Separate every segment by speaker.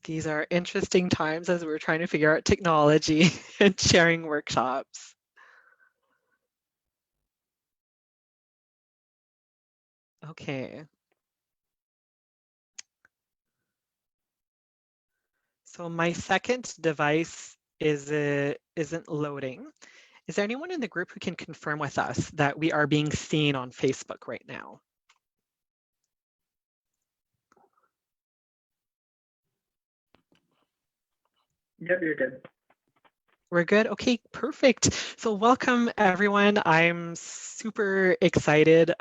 Speaker 1: These are interesting times as we're trying to figure out technology and sharing workshops. Okay. So my second device isn't loading. Is there anyone in the group who can confirm with us that we are being seen on Facebook right now?
Speaker 2: Yep, you're good.
Speaker 1: We're good? Okay, perfect. So welcome everyone. I'm super excited.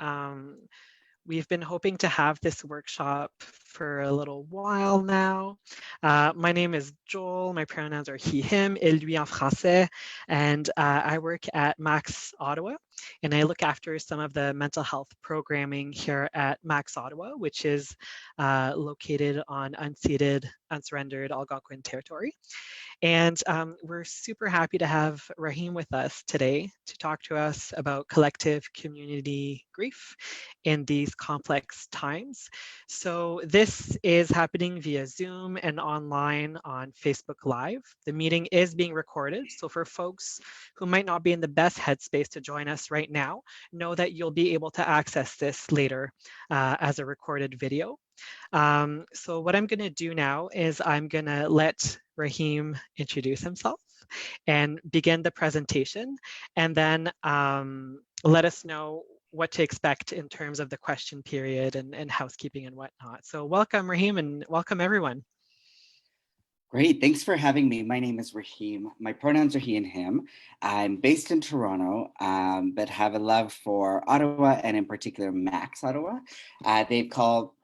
Speaker 1: We've been hoping to have this workshop for a little while now. My name is Joel. My pronouns are he, him, elle, lui en français. And I work at Max Ottawa. And I look after some of the mental health programming here at Max Ottawa, which is located on unceded, unsurrendered Algonquin territory. And we're super happy to have Rahim with us today to talk to us about collective community grief in these complex times. So this is happening via Zoom and online on Facebook Live. The meeting is being recorded. So for folks who might not be in the best headspace to join us right now, know that you'll be able to access this later as a recorded video. So what I'm going to do now is I'm going to let Rahim introduce himself and begin the presentation, and then let us know what to expect in terms of the question period and housekeeping and whatnot. So welcome, Rahim, and welcome everyone.
Speaker 3: Great, thanks for having me. My name is Rahim. My pronouns are he and him. I'm based in Toronto, but have a love for Ottawa and in particular Max Ottawa. They've called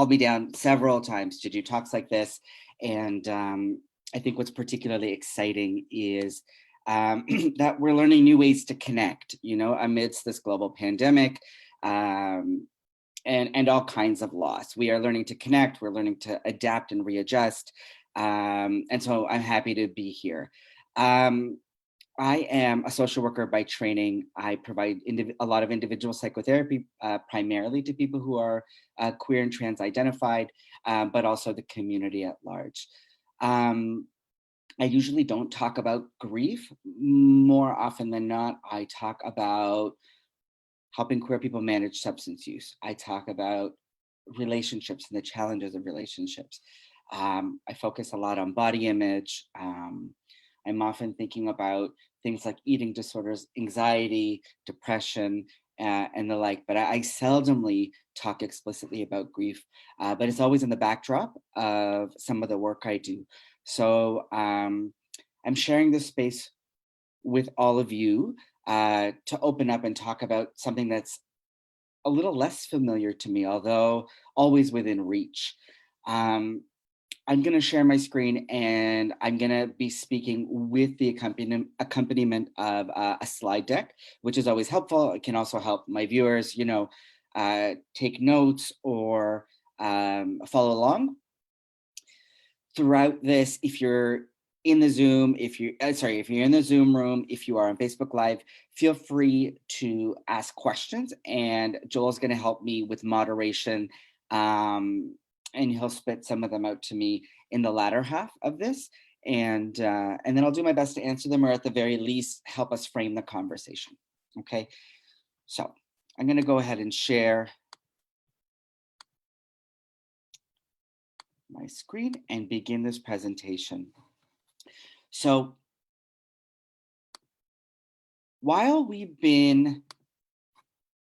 Speaker 3: me down several times to do talks like this. And I think what's particularly exciting is that we're learning new ways to connect, amidst this global pandemic and all kinds of loss. We are learning to connect, we're learning to adapt and readjust. And so I'm happy to be here. I am a social worker by training. I provide a lot of individual psychotherapy, primarily to people who are queer and trans identified, but also the community at large. I usually don't talk about grief. More often than not, I talk about helping queer people manage substance use. I talk about relationships and the challenges of relationships. I focus a lot on body image. I'm often thinking about things like eating disorders, anxiety, depression, and the like, but I seldomly talk explicitly about grief, but it's always in the backdrop of some of the work I do. So I'm sharing this space with all of you to open up and talk about something that's a little less familiar to me, although always within reach. I'm going to share my screen and I'm going to be speaking with the accompaniment of a slide deck, which is always helpful. It can also help my viewers, take notes or follow along. Throughout this, if you're in the Zoom, if you're in the Zoom room, if you are on Facebook Live, feel free to ask questions and Joel's going to help me with moderation. And he'll spit some of them out to me in the latter half of this. And then I'll do my best to answer them, or at the very least, help us frame the conversation. Okay, so I'm going to go ahead and share my screen and begin this presentation. So while we've been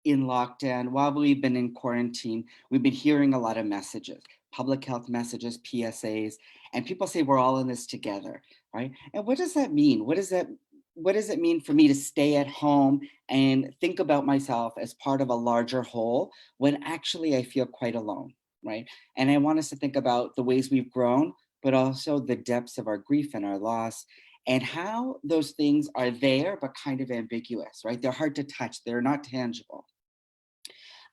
Speaker 3: in lockdown, while we've been in quarantine, we've been hearing a lot of messages, public health messages, PSAs, and people say we're all in this together, right? And what does that mean? What does it mean for me to stay at home and think about myself as part of a larger whole when actually I feel quite alone, right? And I want us to think about the ways we've grown, but also the depths of our grief and our loss, and how those things are there, but kind of ambiguous, right? They're hard to touch, they're not tangible.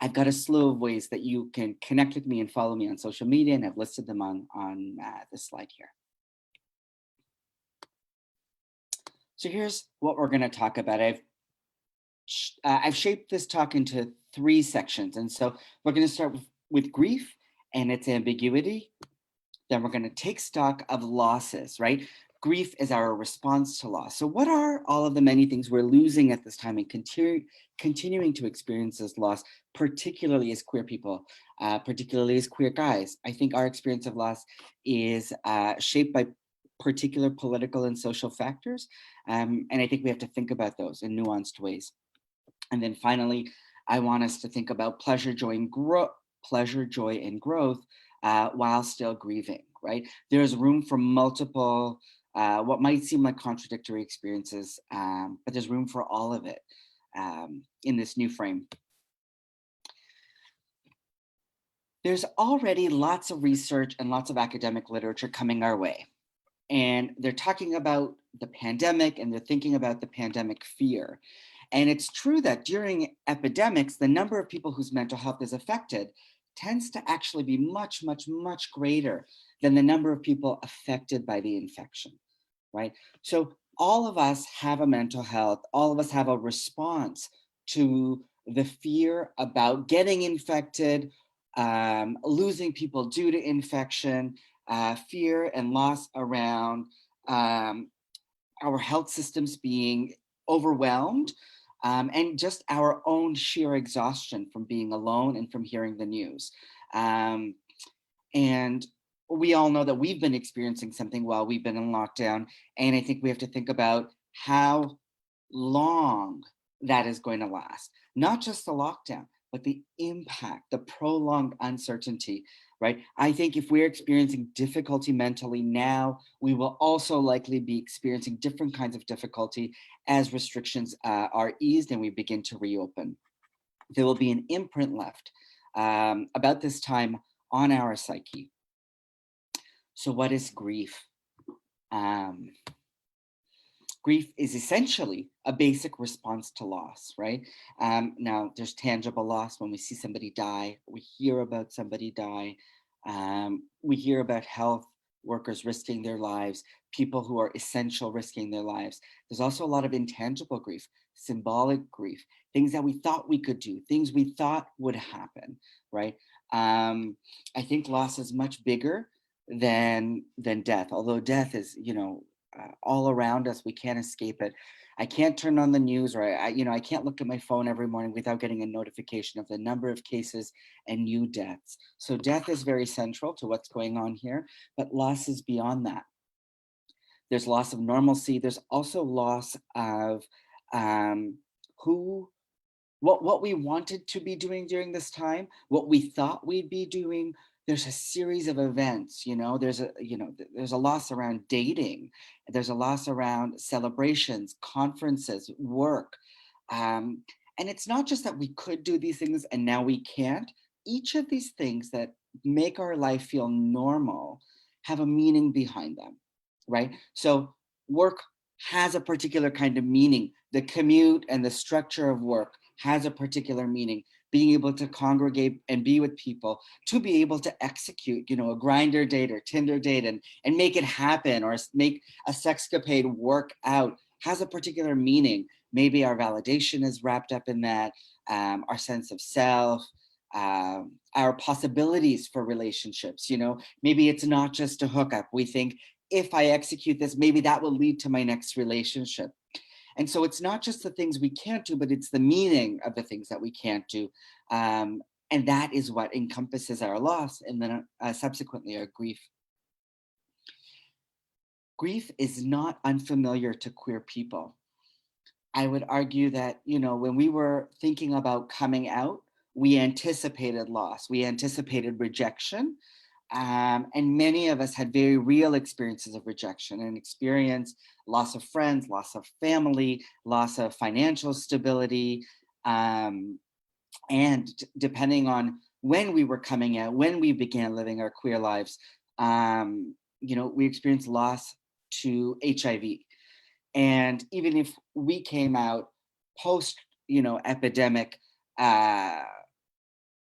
Speaker 3: I've got a slew of ways that you can connect with me and follow me on social media, and I've listed them on this slide here. So here's what we're going to talk about. I've shaped this talk into 3 sections, and so we're going to start with grief and its ambiguity. Then we're going to take stock of losses, right? Grief is our response to loss. So what are all of the many things we're losing at this time and continuing to experience this loss, particularly as queer people, particularly as queer guys? I think our experience of loss is shaped by particular political and social factors. And I think we have to think about those in nuanced ways. And then finally, I want us to think about pleasure, joy, and growth while still grieving, right? There's room for multiple, what might seem like contradictory experiences, but there's room for all of it in this new frame. There's already lots of research and lots of academic literature coming our way. And they're talking about the pandemic, and they're thinking about the pandemic fear. And it's true that during epidemics, the number of people whose mental health is affected tends to actually be much, much, much greater than the number of people affected by the infection, right? So all of us have a mental health, all of us have a response to the fear about getting infected, losing people due to infection, fear and loss around our health systems being overwhelmed, and just our own sheer exhaustion from being alone and from hearing the news. And we all know that we've been experiencing something while we've been in lockdown. And I think we have to think about how long that is going to last. Not just the lockdown, but the impact, the prolonged uncertainty, right? I think if we're experiencing difficulty mentally now, we will also likely be experiencing different kinds of difficulty as restrictions are eased and we begin to reopen. There will be an imprint left about this time on our psyche. So what is grief? Grief is essentially a basic response to loss, right? Now, there's tangible loss when we see somebody die, we hear about somebody die, we hear about health workers risking their lives, people who are essential risking their lives. There's also a lot of intangible grief, symbolic grief, things that we thought we could do, things we thought would happen, right? I think loss is much bigger than death, although death is, all around us. We can't escape it. I can't turn on the news, or I can't look at my phone every morning without getting a notification of the number of cases and new deaths. So death is very central to what's going on here, but loss is beyond that. There's loss of normalcy. There's also loss of what we wanted to be doing during this time, what we thought we'd be doing. There's a series of events, there's a loss around dating. There's a loss around celebrations, conferences, work. And it's not just that we could do these things and now we can't. Each of these things that make our life feel normal have a meaning behind them, right? So work has a particular kind of meaning. The commute and the structure of work has a particular meaning. Being able to congregate and be with people, to be able to execute, a Grindr date or Tinder date and make it happen, or make a sexcapade work out, has a particular meaning. Maybe our validation is wrapped up in that, our sense of self, our possibilities for relationships. Maybe it's not just a hookup. We think, if I execute this, maybe that will lead to my next relationship. And so it's not just the things we can't do, but it's the meaning of the things that we can't do. And that is what encompasses our loss and then subsequently our grief. Grief is not unfamiliar to queer people. I would argue that, when we were thinking about coming out, we anticipated loss, we anticipated rejection. And many of us had very real experiences of rejection and experienced loss of friends, loss of family, loss of financial stability. And depending on when we were coming out, when we began living our queer lives, we experienced loss to HIV. And even if we came out post, epidemic,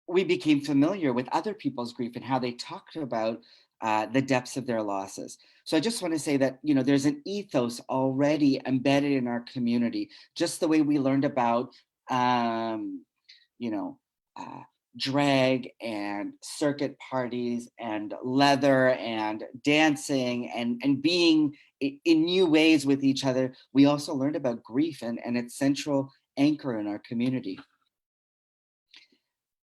Speaker 3: we became familiar with other people's grief and how they talked about the depths of their losses. So I just want to say that, there's an ethos already embedded in our community, just the way we learned about, drag and circuit parties and leather and dancing and being in new ways with each other, we also learned about grief and its central anchor in our community.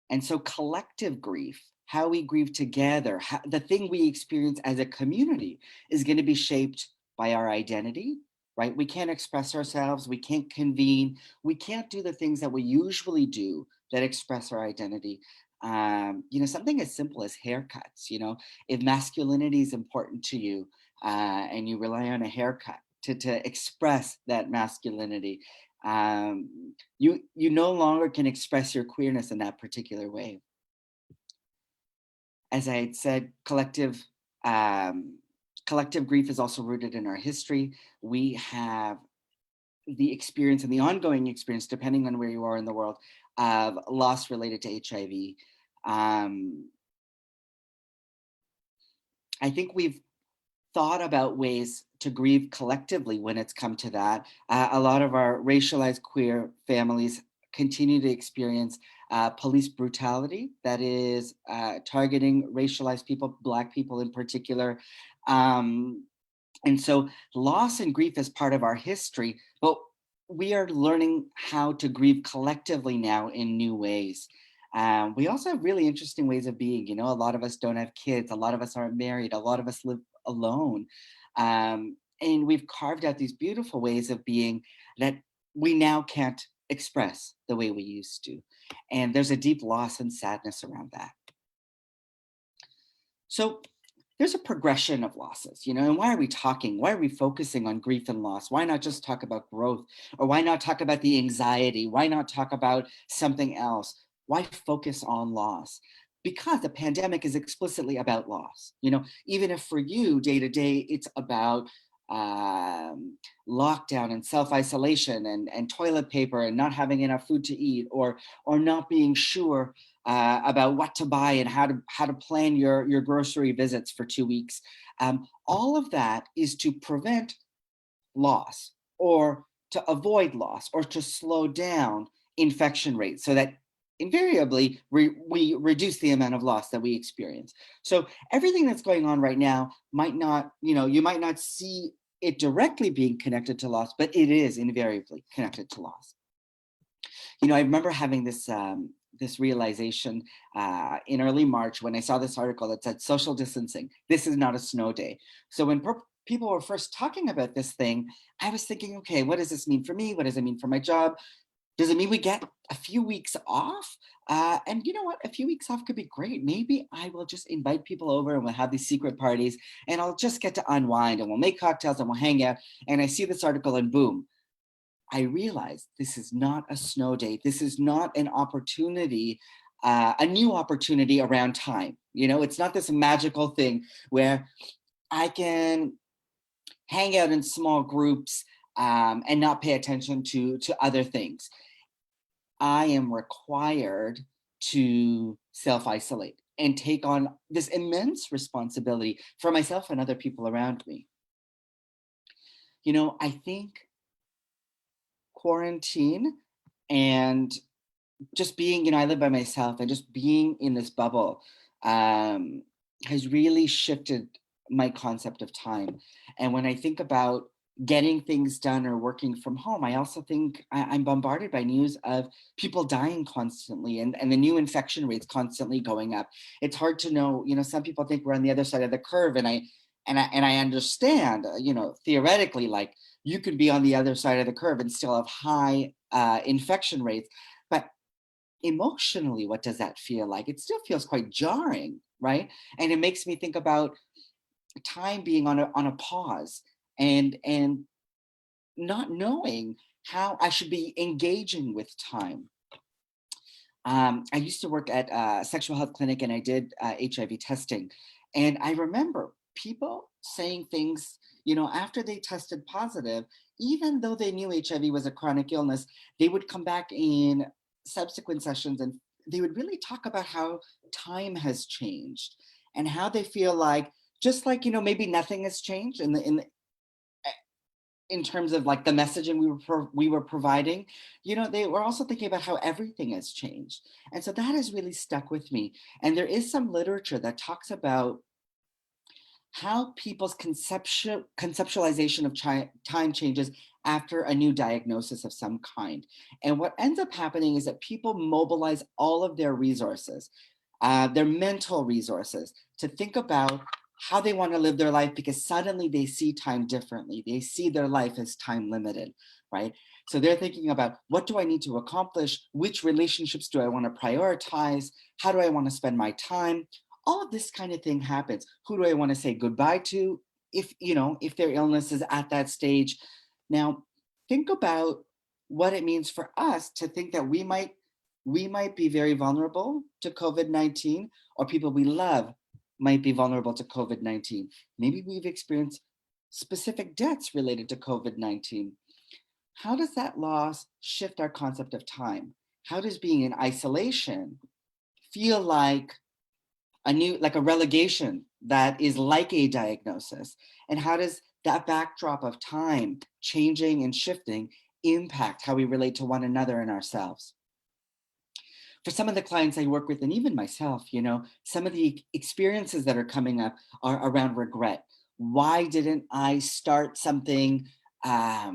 Speaker 3: And so collective grief, how we grieve together, the thing we experience as a community is going to be shaped by our identity, right? We can't express ourselves, we can't convene, we can't do the things that we usually do that express our identity. Something as simple as haircuts, if masculinity is important to you and you rely on a haircut to express that masculinity, you no longer can express your queerness in that particular way. As I had said, collective grief is also rooted in our history. We have the experience and the ongoing experience, depending on where you are in the world, of loss related to HIV. I think we've thought about ways to grieve collectively when it's come to that. A lot of our racialized queer families continue to experience police brutality that is targeting racialized people, Black people in particular. And so loss and grief is part of our history, but we are learning how to grieve collectively now in new ways. We also have really interesting ways of being. A lot of us don't have kids. A lot of us aren't married. A lot of us live alone. And we've carved out these beautiful ways of being that we now can't express the way we used to. And there's a deep loss and sadness around that. So there's a progression of losses, and why are we talking? Why are we focusing on grief and loss? Why not just talk about growth? Or why not talk about the anxiety? Why not talk about something else? Why focus on loss? Because the pandemic is explicitly about loss. Even if for you day to day, it's about lockdown and self-isolation and toilet paper and not having enough food to eat, or not being sure about what to buy and how to plan your grocery visits for 2 weeks. All of that is to prevent loss or to avoid loss or to slow down infection rates so that invariably we reduce the amount of loss that we experience. So everything that's going on right now might not, you might not see it directly being connected to loss, but it is invariably connected to loss. I remember having this realization in early March when I saw this article that said social distancing, this is not a snow day. So when people were first talking about this thing, I was thinking, okay, what does this mean for me? What does it mean for my job? Does it mean we get a few weeks off? And you know what? A few weeks off could be great. Maybe I will just invite people over and we'll have these secret parties and I'll just get to unwind and we'll make cocktails and we'll hang out. And I see this article and boom, I realized this is not a snow day. This is not an opportunity, a new opportunity around time. It's not this magical thing where I can hang out in small groups and not pay attention to other things. I am required to self-isolate and take on this immense responsibility for myself and other people around me. I think quarantine and just being, I live by myself and just being in this bubble has really shifted my concept of time. And when I think about getting things done or working from home, I also think I'm bombarded by news of people dying constantly and the new infection rates constantly going up. It's hard to know, some people think we're on the other side of the curve, and I understand, theoretically, like you could be on the other side of the curve and still have high infection rates. But emotionally, what does that feel like? It still feels quite jarring, right? And it makes me think about time being on a pause and not knowing how I should be engaging with time. I used to work at a sexual health clinic and I did HIV testing. And I remember people saying things, after they tested positive, even though they knew HIV was a chronic illness, they would come back in subsequent sessions and they would really talk about how time has changed and how they feel like, just like, maybe nothing has changed in terms of like the messaging we were providing, they were also thinking about how everything has changed. And so that has really stuck with me. And there is some literature that talks about how people's conceptualization of time changes after a new diagnosis of some kind. And what ends up happening is that people mobilize all of their resources, their mental resources, to think about how they want to live their life, because suddenly they see time differently. They see their life as time limited, right? So they're thinking about, what do I need to accomplish? Which relationships do I want to prioritize? How do I want to spend my time? All of this kind of thing happens. Who do I want to say goodbye to if their illness is at that stage? Now, think about what it means for us to think that we might be very vulnerable to COVID-19, or people we love might be vulnerable to COVID-19. Maybe we've experienced specific deaths related to COVID-19. How does that loss shift our concept of time? How does being in isolation feel like a relegation that is like a diagnosis? And how does that backdrop of time changing and shifting impact how we relate to one another and ourselves? For some of the clients I work with, and even myself, some of the experiences that are coming up are around regret. Why didn't I start something? Why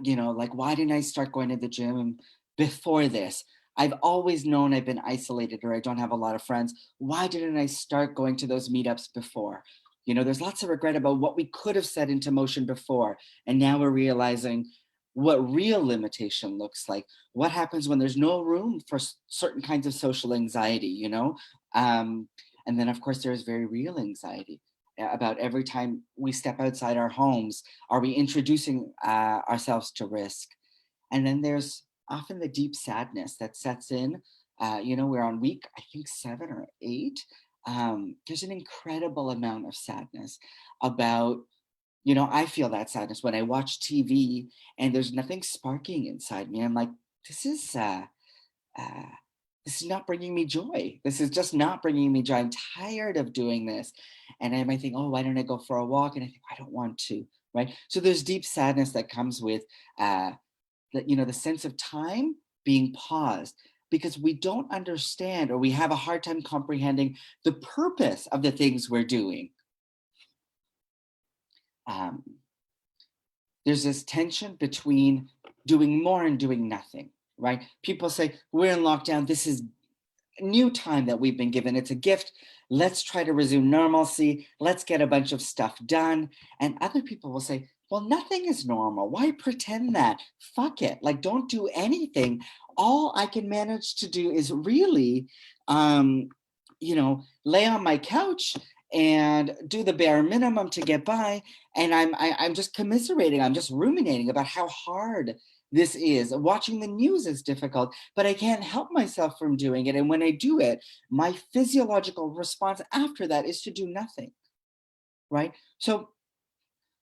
Speaker 3: didn't I start going to the gym before this? I've always known I've been isolated, or I don't have a lot of friends. Why didn't I start going to those meetups before? There's lots of regret about what we could have set into motion before. And now we're realizing what real limitation looks like. What happens when there's no room for certain kinds of social anxiety, And then, of course, there's very real anxiety about every time we step outside our homes, are we introducing ourselves to risk? And then there's often the deep sadness that sets in. We're on week, I think 7 or 8. There's an incredible amount of sadness about, I feel that sadness when I watch TV and there's nothing sparking inside me. I'm like, this is not bringing me joy. This is just not bringing me joy. I'm tired of doing this. And I might think, oh, why don't I go for a walk? And I think, I don't want to, right? So there's deep sadness that comes with the sense of time being paused, because we don't understand, or we have a hard time comprehending the purpose of the things we're doing. There's this tension between doing more and doing nothing, right? People say, we're in lockdown. This is new time that we've been given. It's a gift. Let's try to resume normalcy. Let's get a bunch of stuff done. And other people will say, well, nothing is normal. Why pretend that? Fuck it. Like, don't do anything. All I can manage to do is really, lay on my couch and do the bare minimum to get by. And I'm just commiserating. I'm just ruminating about how hard this is. Watching the news is difficult, but I can't help myself from doing it. And when I do it, my physiological response after that is to do nothing, right? So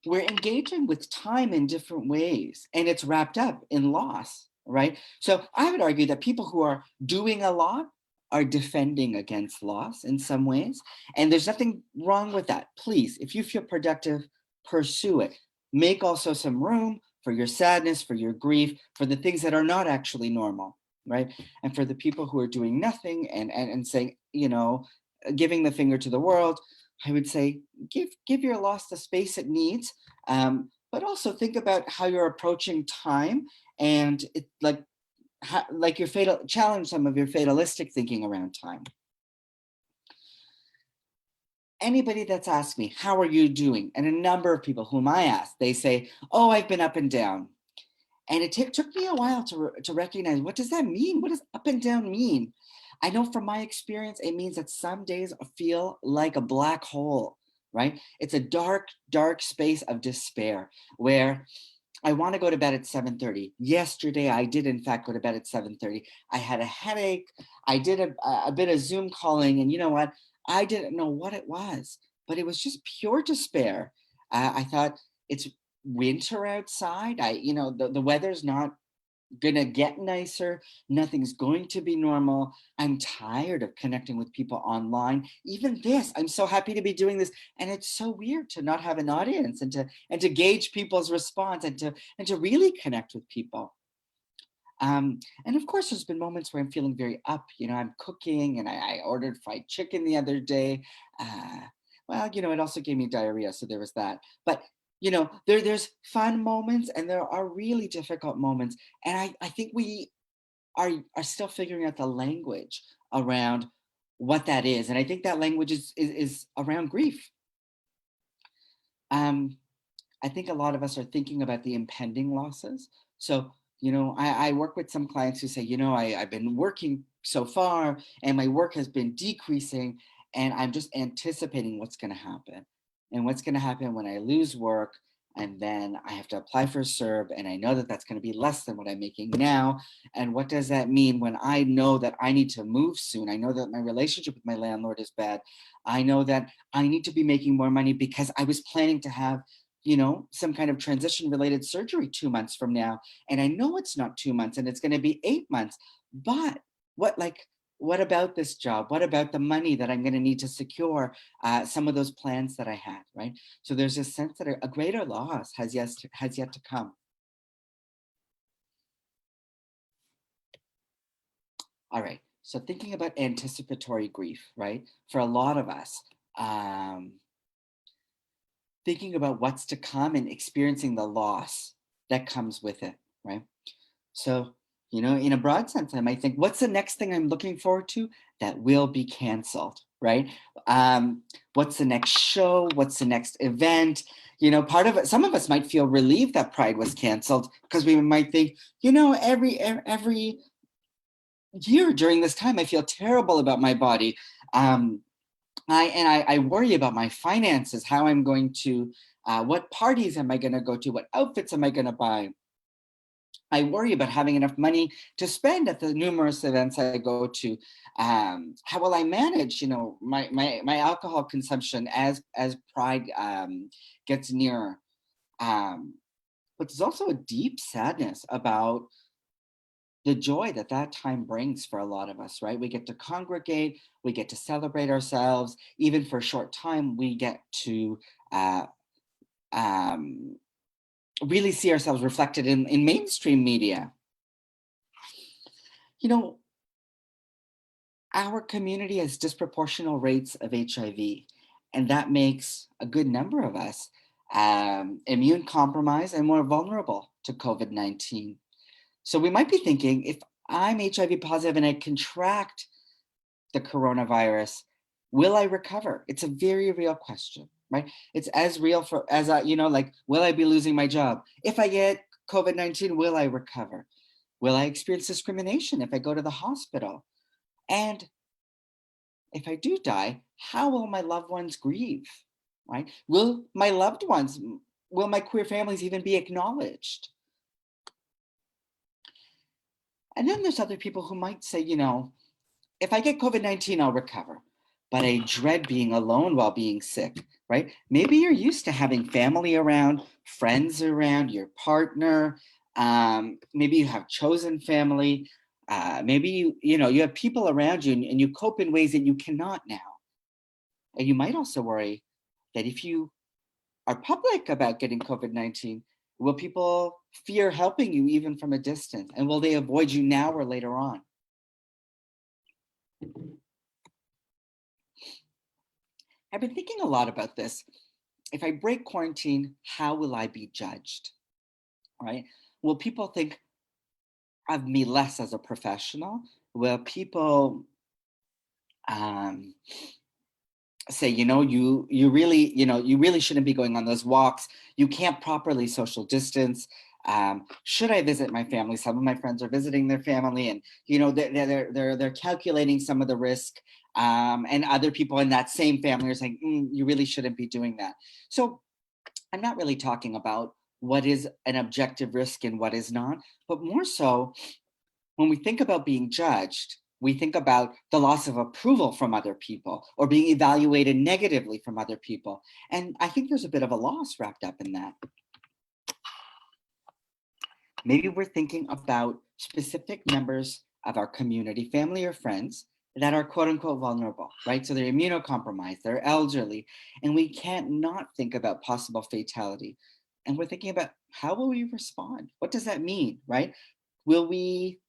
Speaker 3: we're engaging with time in different ways, and it's wrapped up in loss, right? So I would argue that people who are doing a lot are defending against loss in some ways. And there's nothing wrong with that. Please, if you feel productive, pursue it. Make also some room for your sadness, for your grief, for the things that are not actually normal, right? And for the people who are doing nothing and saying, giving the finger to the world, I would say, give your loss the space it needs, but also think about how you're approaching time, and it challenge some of your fatalistic thinking around time. Anybody that's asked me, how are you doing? And a number of people whom I asked, they say, oh, I've been up and down. And it took me a while to recognize, what does that mean? What does up and down mean? I know from my experience, it means that some days feel like a black hole, right? It's a dark, dark space of despair where I want to go to bed at 7:30. Yesterday, I did in fact go to bed at 7:30. I had a headache. I did a bit of Zoom calling, and you know what? I didn't know what it was, but it was just pure despair. I thought, it's winter outside. The weather's not gonna get nicer. Nothing's going to be normal. I'm tired of connecting with people online. Even this, I'm so happy to be doing this. And it's so weird to not have an audience and to gauge people's response and to really connect with people. And of course, there's been moments where I'm feeling very up. I'm cooking and I ordered fried chicken the other day. Well, it also gave me diarrhea, so there was that. But there's fun moments and there are really difficult moments. And I think we are still figuring out the language around what that is. And I think that language is around grief. I think a lot of us are thinking about the impending losses. So, I work with some clients who say, I've been working so far and my work has been decreasing and I'm just anticipating what's going to happen. And what's going to happen when I lose work and then I have to apply for a CERB and I know that that's going to be less than what I'm making now. And what does that mean when I know that I need to move soon? I know that my relationship with my landlord is bad. I know that I need to be making more money because I was planning to have some kind of transition related surgery 2 months from now. And I know it's not 2 months and it's going to be 8 months, but what about this job? What about the money that I'm going to need to secure some of those plans that I had, right? So there's this sense that a greater loss has yet to come. All right, so thinking about anticipatory grief, right? For a lot of us, thinking about what's to come and experiencing the loss that comes with it, right? So, in a broad sense, I might think, what's the next thing I'm looking forward to that will be canceled, right? What's the next show? What's the next event? Part of it, some of us might feel relieved that Pride was canceled because we might think, every year during this time, I feel terrible about my body. I worry about my finances, how I'm going to, what parties am I going to go to? What outfits am I going to buy? I worry about having enough money to spend at the numerous events I go to. How will I manage, my alcohol consumption as Pride gets nearer? But there's also a deep sadness about the joy that time brings for a lot of us, right? We get to congregate, we get to celebrate ourselves. Even for a short time, we get to really see ourselves reflected in mainstream media. Our community has disproportional rates of HIV, and that makes a good number of us immune compromised and more vulnerable to COVID-19. So we might be thinking, if I'm HIV positive and I contract the coronavirus, will I recover? It's a very real question, right? It's as real as will I be losing my job? If I get COVID-19, will I recover? Will I experience discrimination if I go to the hospital? And if I do die, how will my loved ones grieve, right? Will my queer families even be acknowledged? And then there's other people who might say, if I get COVID-19, I'll recover, but I dread being alone while being sick, right? Maybe you're used to having family around, friends around, your partner. Maybe you have chosen family. Maybe you have people around you and you cope in ways that you cannot now. And you might also worry that if you are public about getting COVID-19, will people fear helping you even from a distance? And will they avoid you now or later on? I've been thinking a lot about this. If I break quarantine, how will I be judged, right? Will people think of me less as a professional? Will people say, you really shouldn't be going on those walks. You can't properly social distance. Should I visit my family? Some of my friends are visiting their family, and they're calculating some of the risk. And other people in that same family are saying, you really shouldn't be doing that. So I'm not really talking about what is an objective risk and what is not, but more so when we think about being judged, we think about the loss of approval from other people or being evaluated negatively from other people. And I think there's a bit of a loss wrapped up in that. Maybe we're thinking about specific members of our community, family or friends, that are quote unquote vulnerable, right? So they're immunocompromised, they're elderly, and we can't not think about possible fatality. And we're thinking about, how will we respond? What does that mean, right? Will we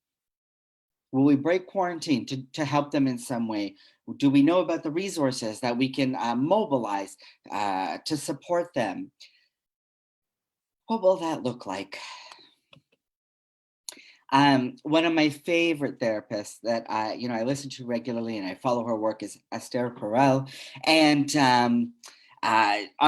Speaker 3: break quarantine to help them in some way? Do we know about the resources that we can mobilize to support them? What will that look like? One of my favorite therapists that I listen to regularly and I follow her work is Esther Perel. And on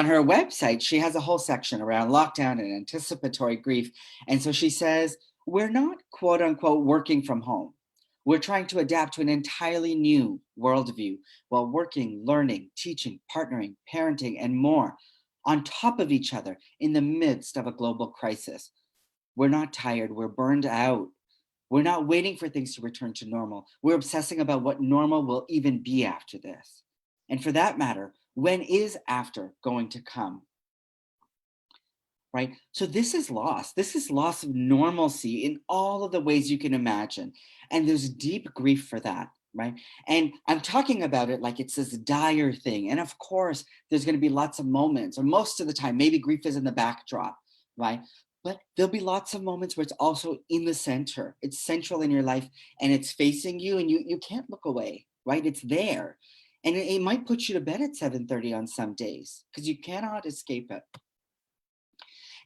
Speaker 3: her website, she has a whole section around lockdown and anticipatory grief. And so she says, we're not quote unquote working from home. We're trying to adapt to an entirely new worldview while working, learning, teaching, partnering, parenting, and more on top of each other in the midst of a global crisis. We're not tired, we're burned out. We're not waiting for things to return to normal. We're obsessing about what normal will even be after this. And for that matter, when is after going to come? Right? So this is loss. This is loss of normalcy in all of the ways you can imagine. And there's deep grief for that, right? And I'm talking about it like it's this dire thing. And of course, there's going to be lots of moments, or most of the time, maybe grief is in the backdrop, right? But there'll be lots of moments where it's also in the center. It's central in your life and it's facing you and you can't look away, right? It's there. And it might put you to bed at 7:30 on some days because you cannot escape it.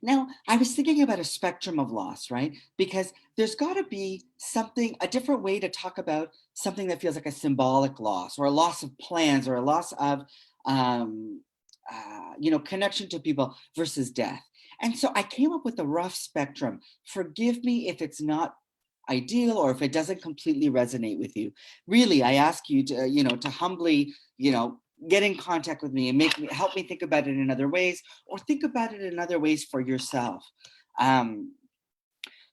Speaker 3: Now, I was thinking about a spectrum of loss, right? Because there's got to be something, a different way to talk about something that feels like a symbolic loss, or a loss of plans, or a loss of, connection to people versus death. And so I came up with a rough spectrum. Forgive me if it's not ideal or if it doesn't completely resonate with you. Really, I ask you to humbly, get in contact with me and help me think about it in other ways, or think about it in other ways for yourself.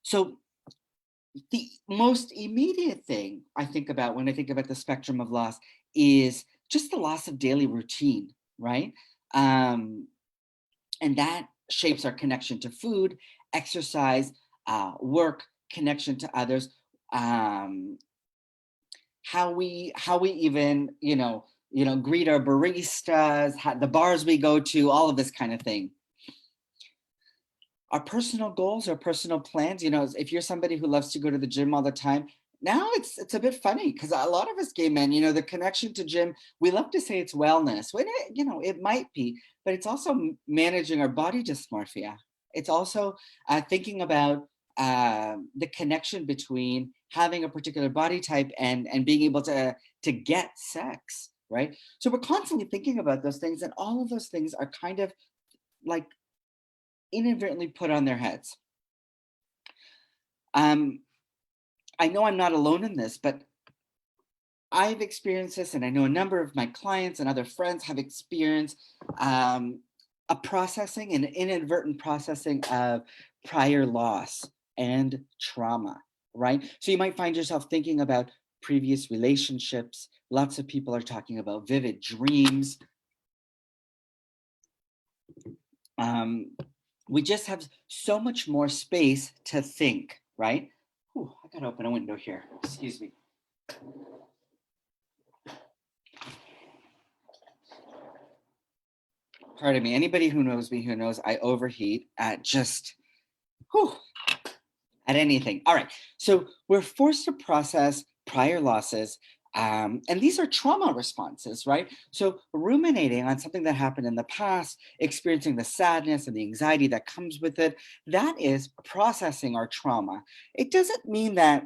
Speaker 3: So the most immediate thing I think about when I think about the spectrum of loss is just the loss of daily routine, right? And that shapes our connection to food, exercise, work, connection to others, how we even greet our baristas, the bars we go to, all of this kind of thing. Our personal goals, our personal plans, if you're somebody who loves to go to the gym all the time, now it's a bit funny because a lot of us gay men, the connection to gym, we love to say it's wellness. When it might be, but it's also managing our body dysmorphia. It's also thinking about the connection between having a particular body type and being able to get sex, right? So we're constantly thinking about those things, and all of those things are kind of like inadvertently put on their heads. I know I'm not alone in this, but I've experienced this, and I know a number of my clients and other friends have experienced a processing, an inadvertent processing of prior loss and trauma, right? So you might find yourself thinking about previous relationships. Lots of people are talking about vivid dreams. We just have so much more space to think, right? Whew, I gotta open a window here, excuse me. Pardon me, anybody who knows me who knows I overheat at at anything. All right, so we're forced to process prior losses, and these are trauma responses, right? So ruminating on something that happened in the past, experiencing the sadness and the anxiety that comes with it, that is processing our trauma. It doesn't mean that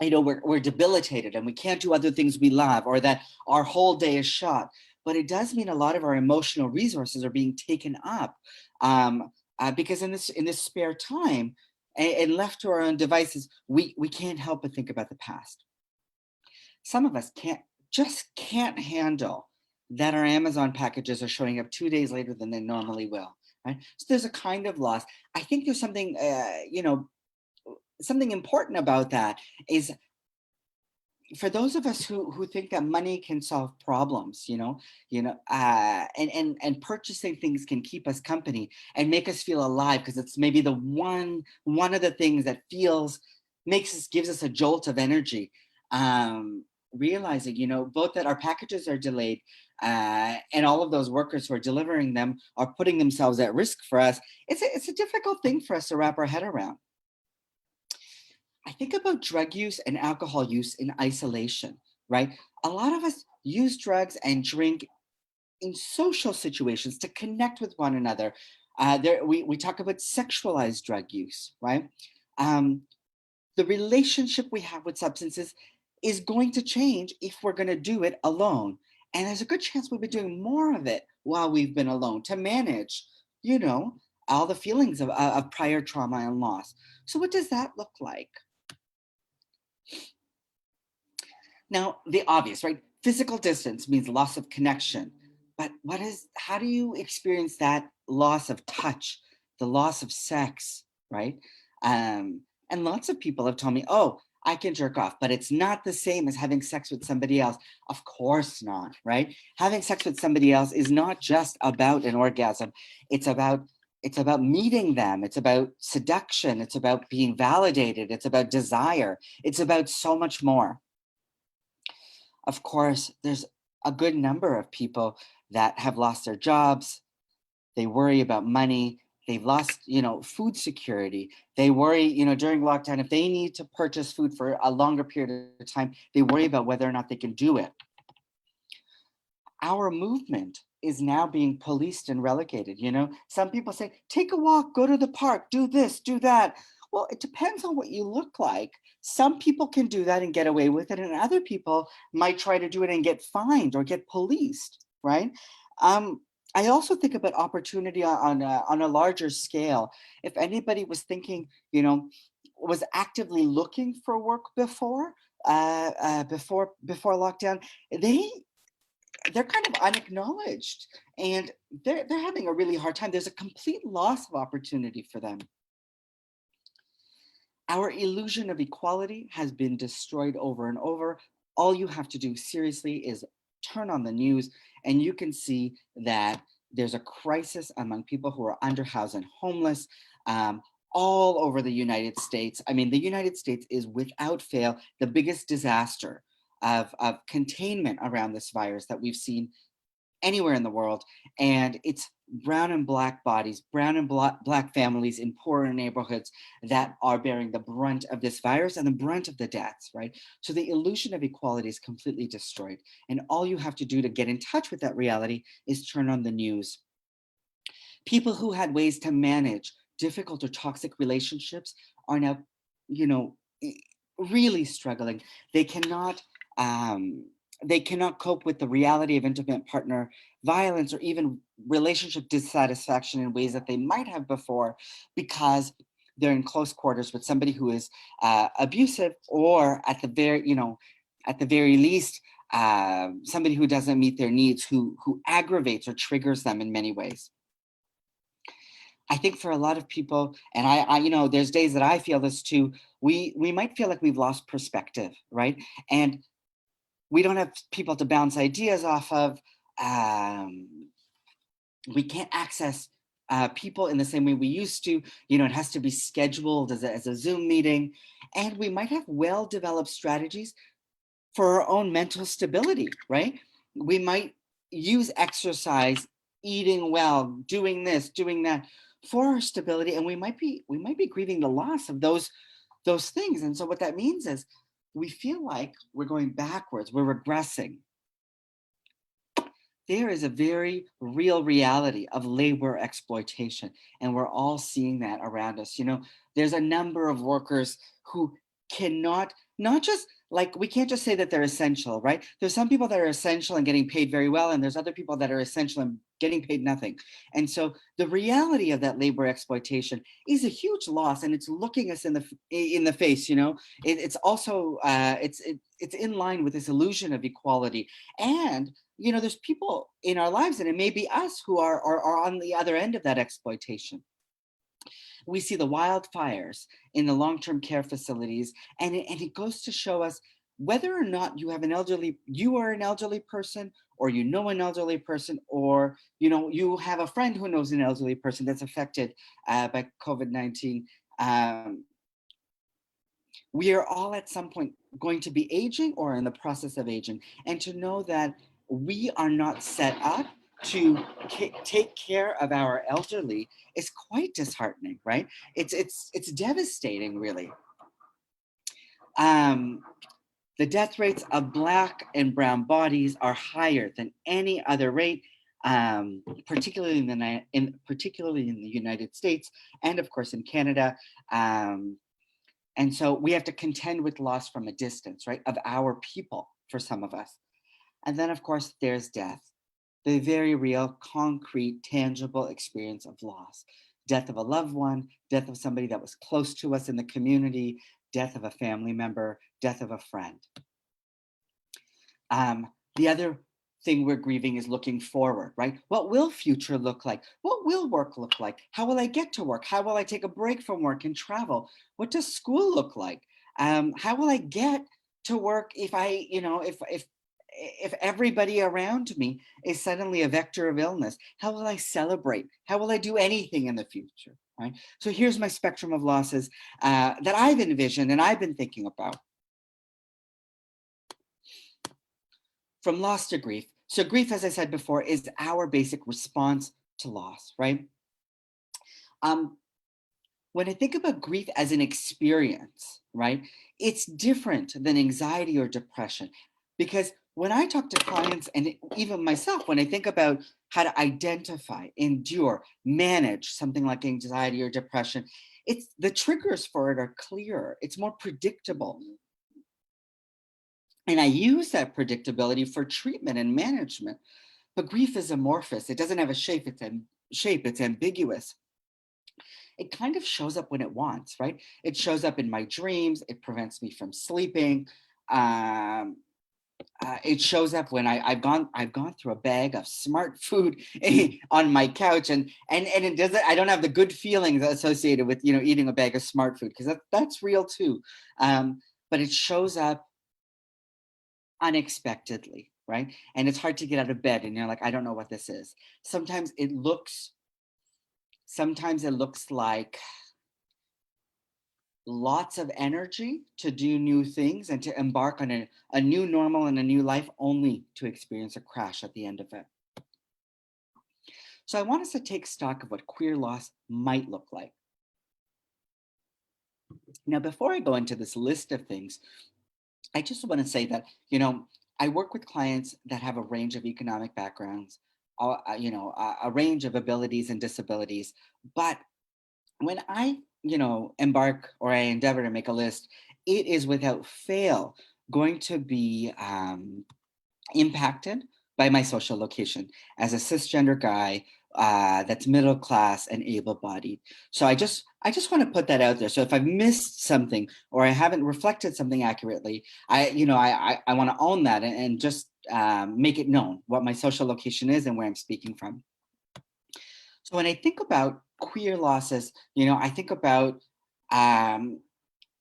Speaker 3: we're debilitated and we can't do other things we love, or that our whole day is shot. But it does mean a lot of our emotional resources are being taken up because in this spare time and left to our own devices, we can't help but think about the past. Some of us can't handle that our Amazon packages are showing up 2 days later than they normally will, right? So there's a kind of loss. I think there's something, something important about that is for those of us who think that money can solve problems, and purchasing things can keep us company and make us feel alive, because it's maybe the one of the things that gives us a jolt of energy. Realizing, both that our packages are delayed, and all of those workers who are delivering them are putting themselves at risk for us. It's a difficult thing for us to wrap our head around. I think about drug use and alcohol use in isolation, right? A lot of us use drugs and drink in social situations to connect with one another. We talk about sexualized drug use, right? The relationship we have with substances is going to change if we're going to do it alone. And there's a good chance we've been doing more of it while we've been alone to manage, all the feelings of prior trauma and loss. So what does that look like? Now, the obvious, right? Physical distance means loss of connection. But how do you experience that loss of touch, the loss of sex, right? And lots of people have told me, oh, I can jerk off, but it's not the same as having sex with somebody else. Of course not, right? Having sex with somebody else is not just about an orgasm. It's about meeting them. It's about seduction. It's about being validated. It's about desire. It's about so much more. Of course, there's a good number of people that have lost their jobs. They worry about money. They've lost, food security. They worry, during lockdown, if they need to purchase food for a longer period of time, they worry about whether or not they can do it. Our movement is now being policed and relegated. Some people say, take a walk, go to the park, do this, do that. Well, it depends on what you look like. Some people can do that and get away with it, and other people might try to do it and get fined or get policed, right? I also think about opportunity on a larger scale. If anybody was thinking, was actively looking for work before lockdown, they're kind of unacknowledged, and they're having a really hard time. There's a complete loss of opportunity for them. Our illusion of equality has been destroyed over and over. All you have to do seriously is turn on the news, and you can see that there's a crisis among people who are underhoused and homeless all over the United States. I mean, the United States is without fail the biggest disaster of containment around this virus that we've seen anywhere in the world. And it's brown and black bodies, brown and black families in poorer neighborhoods that are bearing the brunt of this virus and the brunt of the deaths, right? So the illusion of equality is completely destroyed. And all you have to do to get in touch with that reality is turn on the news. People who had ways to manage difficult or toxic relationships are now, really struggling. They cannot cope with the reality of intimate partner violence or even relationship dissatisfaction in ways that they might have before, because they're in close quarters with somebody who is abusive, or at the very least, somebody who doesn't meet their needs, who aggravates or triggers them in many ways. I think for a lot of people, and I there's days that I feel this too, we might feel like we've lost perspective, right? And we don't have people to bounce ideas off of. We can't access people in the same way we used to. It has to be scheduled as a Zoom meeting. And we might have well-developed strategies for our own mental stability, right? We might use exercise, eating well, doing this, doing that for our stability. And we might be grieving the loss of those things. And so what that means is we feel like we're going backwards, we're regressing. There is a very real reality of labor exploitation, and we're all seeing that around us. There's a number of workers who cannot, not just like, we can't just say that they're essential, right? There's some people that are essential and getting paid very well, and there's other people that are essential and getting paid nothing. And so the reality of that labor exploitation is a huge loss, and it's looking us in the face. It's also it's in line with this illusion of equality. And there's people in our lives, and it may be us, who are on the other end of that exploitation. We see the wildfires in the long-term care facilities, and it goes to show us whether or not you have you are an elderly person, or you know an elderly person, or you have a friend who knows an elderly person that's affected by COVID-19, we are all at some point going to be aging or in the process of aging. And to know that we are not set up to take care of our elderly is quite disheartening, right? It's devastating, really. The death rates of Black and brown bodies are higher than any other rate, particularly particularly in the United States, and of course in Canada. And so we have to contend with loss from a distance, right, of our people for some of us. And then, of course, there's death, the very real, concrete, tangible experience of loss. Death of a loved one, death of somebody that was close to us in the community, death of a family member, death of a friend. The other thing we're grieving is looking forward, right? What will future look like? What will work look like? How will I get to work? How will I take a break from work and travel? What does school look like? How will I get to work if if everybody around me is suddenly a vector of illness? How will I celebrate? How will I do anything in the future, right? So here's my spectrum of losses that I've envisioned and I've been thinking about. From loss to grief. So grief, as I said before, is our basic response to loss, right? When I think about grief as an experience, right, it's different than anxiety or depression. Because when I talk to clients, and even myself, when I think about how to identify, endure, manage something like anxiety or depression, it's the triggers for it are clearer. It's more predictable. And I use that predictability for treatment and management. But grief is amorphous. It doesn't have a shape. It's ambiguous. It kind of shows up when it wants, right? It shows up in my dreams. It prevents me from sleeping. It shows up when I've gone through a bag of smart food on my couch, and it doesn't. I don't have the good feelings associated with eating a bag of smart food, because that's real too. But it shows up unexpectedly, right? And it's hard to get out of bed, and you're like, I don't know what this is. Sometimes it looks like lots of energy to do new things and to embark on a new normal and a new life, only to experience a crash at the end of it. So I want us to take stock of what queer loss might look like. Now, before I go into this list of things, I just want to say that, I work with clients that have a range of economic backgrounds, a range of abilities and disabilities. But when I, embark, or I endeavor to make a list, it is without fail going to be impacted by my social location as a cisgender guy that's middle class and able-bodied. So I just want to put that out there. So if I've missed something or I haven't reflected something accurately, I want to own that and just make it known what my social location is and where I'm speaking from. So when I think about queer losses, I think about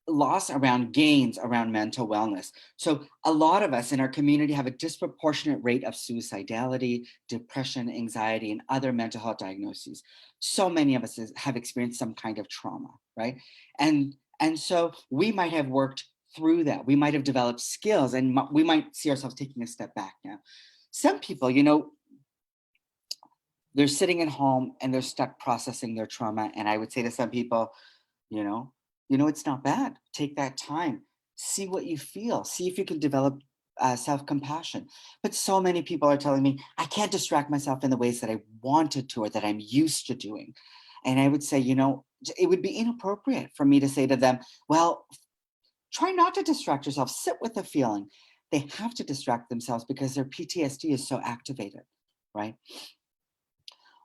Speaker 3: loss around gains around mental wellness. So a lot of us in our community have a disproportionate rate of suicidality, depression, anxiety, and other mental health diagnoses. So many of us have experienced some kind of trauma, right? And so we might have worked through that. We might have developed skills, and we might see ourselves taking a step back now. Some people, they're sitting at home and they're stuck processing their trauma. And I would say to some people, it's not bad. Take that time. See what you feel. See if you can develop self-compassion. But so many people are telling me, I can't distract myself in the ways that I wanted to or that I'm used to doing. And I would say, it would be inappropriate for me to say to them, well, try not to distract yourself. Sit with the feeling. They have to distract themselves because their PTSD is so activated, right?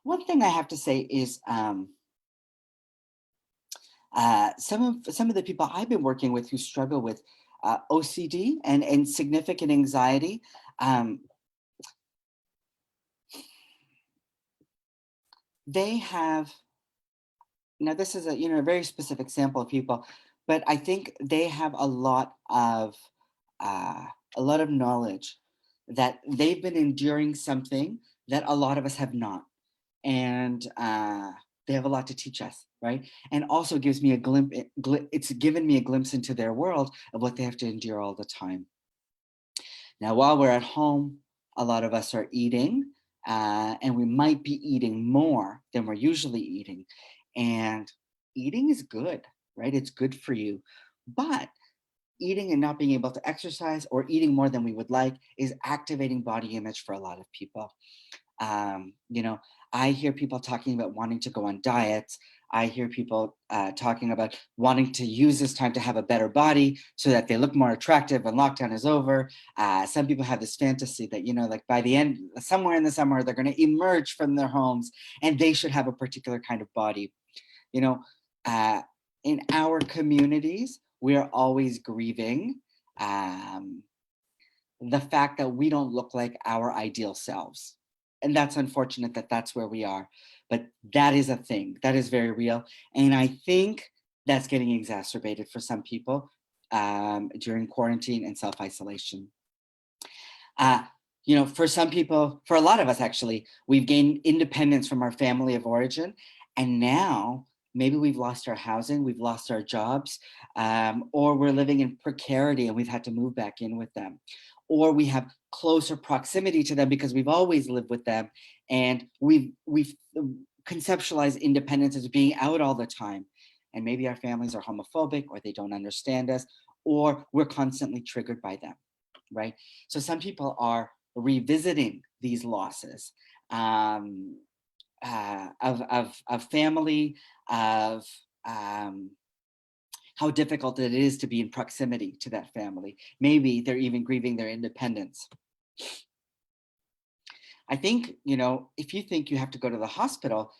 Speaker 3: One thing I have to say is some of the people I've been working with who struggle with OCD and significant anxiety, they have, now this is a very specific sample of people, but I think they have a lot of a lot of knowledge that they've been enduring something that a lot of us have not. And they have a lot to teach us, right? And also gives me a glimpse, it's given me a glimpse into their world of what they have to endure all the time. Now, while we're at home, a lot of us are eating, and we might be eating more than we're usually eating. And eating is good, right? It's good for you. But eating and not being able to exercise or eating more than we would like is activating body image for a lot of people. You know, I hear people talking about wanting to go on diets. I hear people talking about wanting to use this time to have a better body so that they look more attractive when lockdown is over. Some people have this fantasy that, you know, like by the end, somewhere in the summer, they're going to emerge from their homes and they should have a particular kind of body. You know, in our communities, we are always grieving the fact that we don't look like our ideal selves. And that's unfortunate that that's where we are. But that is a thing that is very real. And I think that's getting exacerbated for some people during quarantine and self-isolation. You know, for some people, for a lot of us actually, we've gained independence from our family of origin. And now maybe we've lost our housing, we've lost our jobs, or we're living in precarity and we've had to move back in with them. Or we have closer proximity to them because we've always lived with them and we've conceptualized independence as being out all the time. And maybe our families are homophobic or they don't understand us, or we're constantly triggered by them, right? So some people are revisiting these losses of family, of how difficult it is to be in proximity to that family. Maybe they're even grieving their independence. I think, you know, if you think you have to go to the hospital,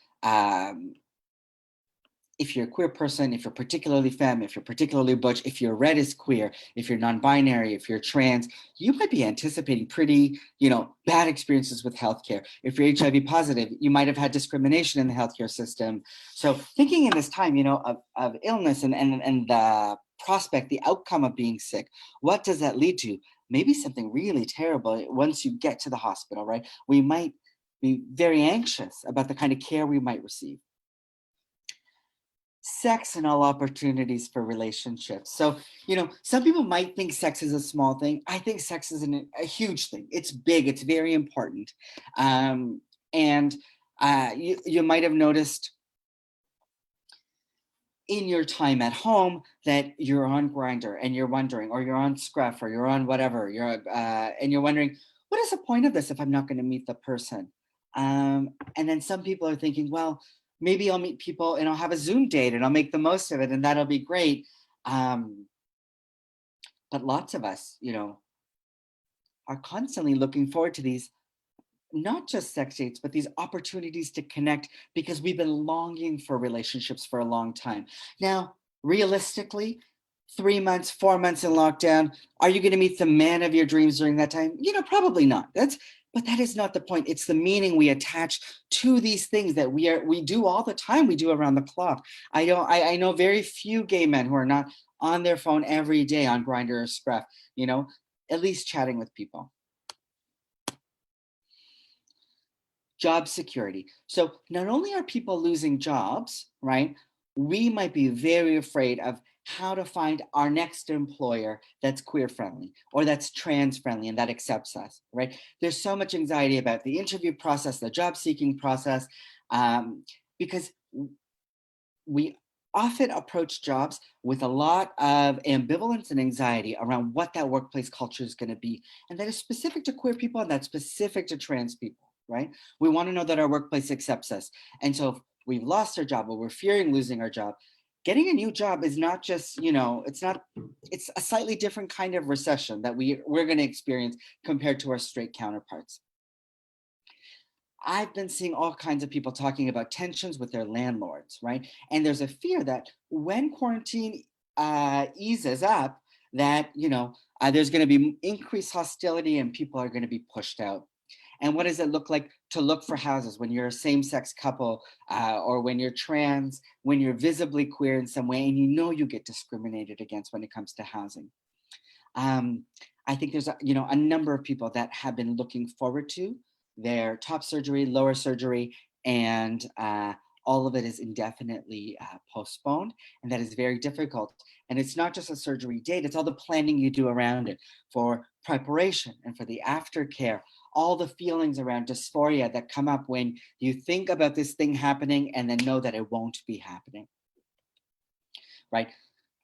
Speaker 3: if you're a queer person, if you're particularly femme, if you're particularly butch, if you're red as queer, if you're non-binary, if you're trans, you might be anticipating pretty, you know, bad experiences with healthcare. If you're HIV positive, you might have had discrimination in the healthcare system. So thinking in this time, you know, of illness and the prospect, the outcome of being sick, what does that lead to? Maybe something really terrible once you get to the hospital, right? We might be very anxious about the kind of care we might receive. Sex and all opportunities for relationships. So, you know, some people might think sex is a small thing. I think sex is a huge thing. It's big, it's very important. You might have noticed in your time at home that you're on Grindr and you're wondering, or you're on Scruff, or you're on whatever, and you're wondering, what is the point of this if I'm not going to meet the person? And then some people are thinking, well, maybe I'll meet people and I'll have a Zoom date and I'll make the most of it and that'll be great. But lots of us, you know, are constantly looking forward to these, not just sex dates, but these opportunities to connect because we've been longing for relationships for a long time. Now, realistically, 3 months, 4 months in lockdown, are you going to meet the man of your dreams during that time? You know, probably not. But that is not the point. It's the meaning we attach to these things that we do all the time. We do around the clock. I know very few gay men who are not on their phone every day on Grindr or Scruff, you know, at least chatting with people. Job security. So not only are people losing jobs, right? We might be very afraid of how to find our next employer that's queer friendly or that's trans friendly and that accepts us, right? There's so much anxiety about the interview process, the job seeking process, because we often approach jobs with a lot of ambivalence and anxiety around what that workplace culture is going to be. And that is specific to queer people and that's specific to trans people, right? We want to know that our workplace accepts us. And so if we've lost our job or we're fearing losing our job, getting a new job is not just, you know, it's a slightly different kind of recession that we're going to experience compared to our straight counterparts. I've been seeing all kinds of people talking about tensions with their landlords, right? And there's a fear that when quarantine eases up, that, you know, there's going to be increased hostility and people are going to be pushed out. And what does it look like to look for houses when you're a same-sex couple or when you're trans, when you're visibly queer in some way and you know you get discriminated against when it comes to housing? I think there's a number of people that have been looking forward to their top surgery, lower surgery, and all of it is indefinitely postponed, and that is very difficult. And it's not just a surgery date, it's all the planning you do around it for preparation and for the aftercare, all the feelings around dysphoria that come up when you think about this thing happening and then know that it won't be happening, right?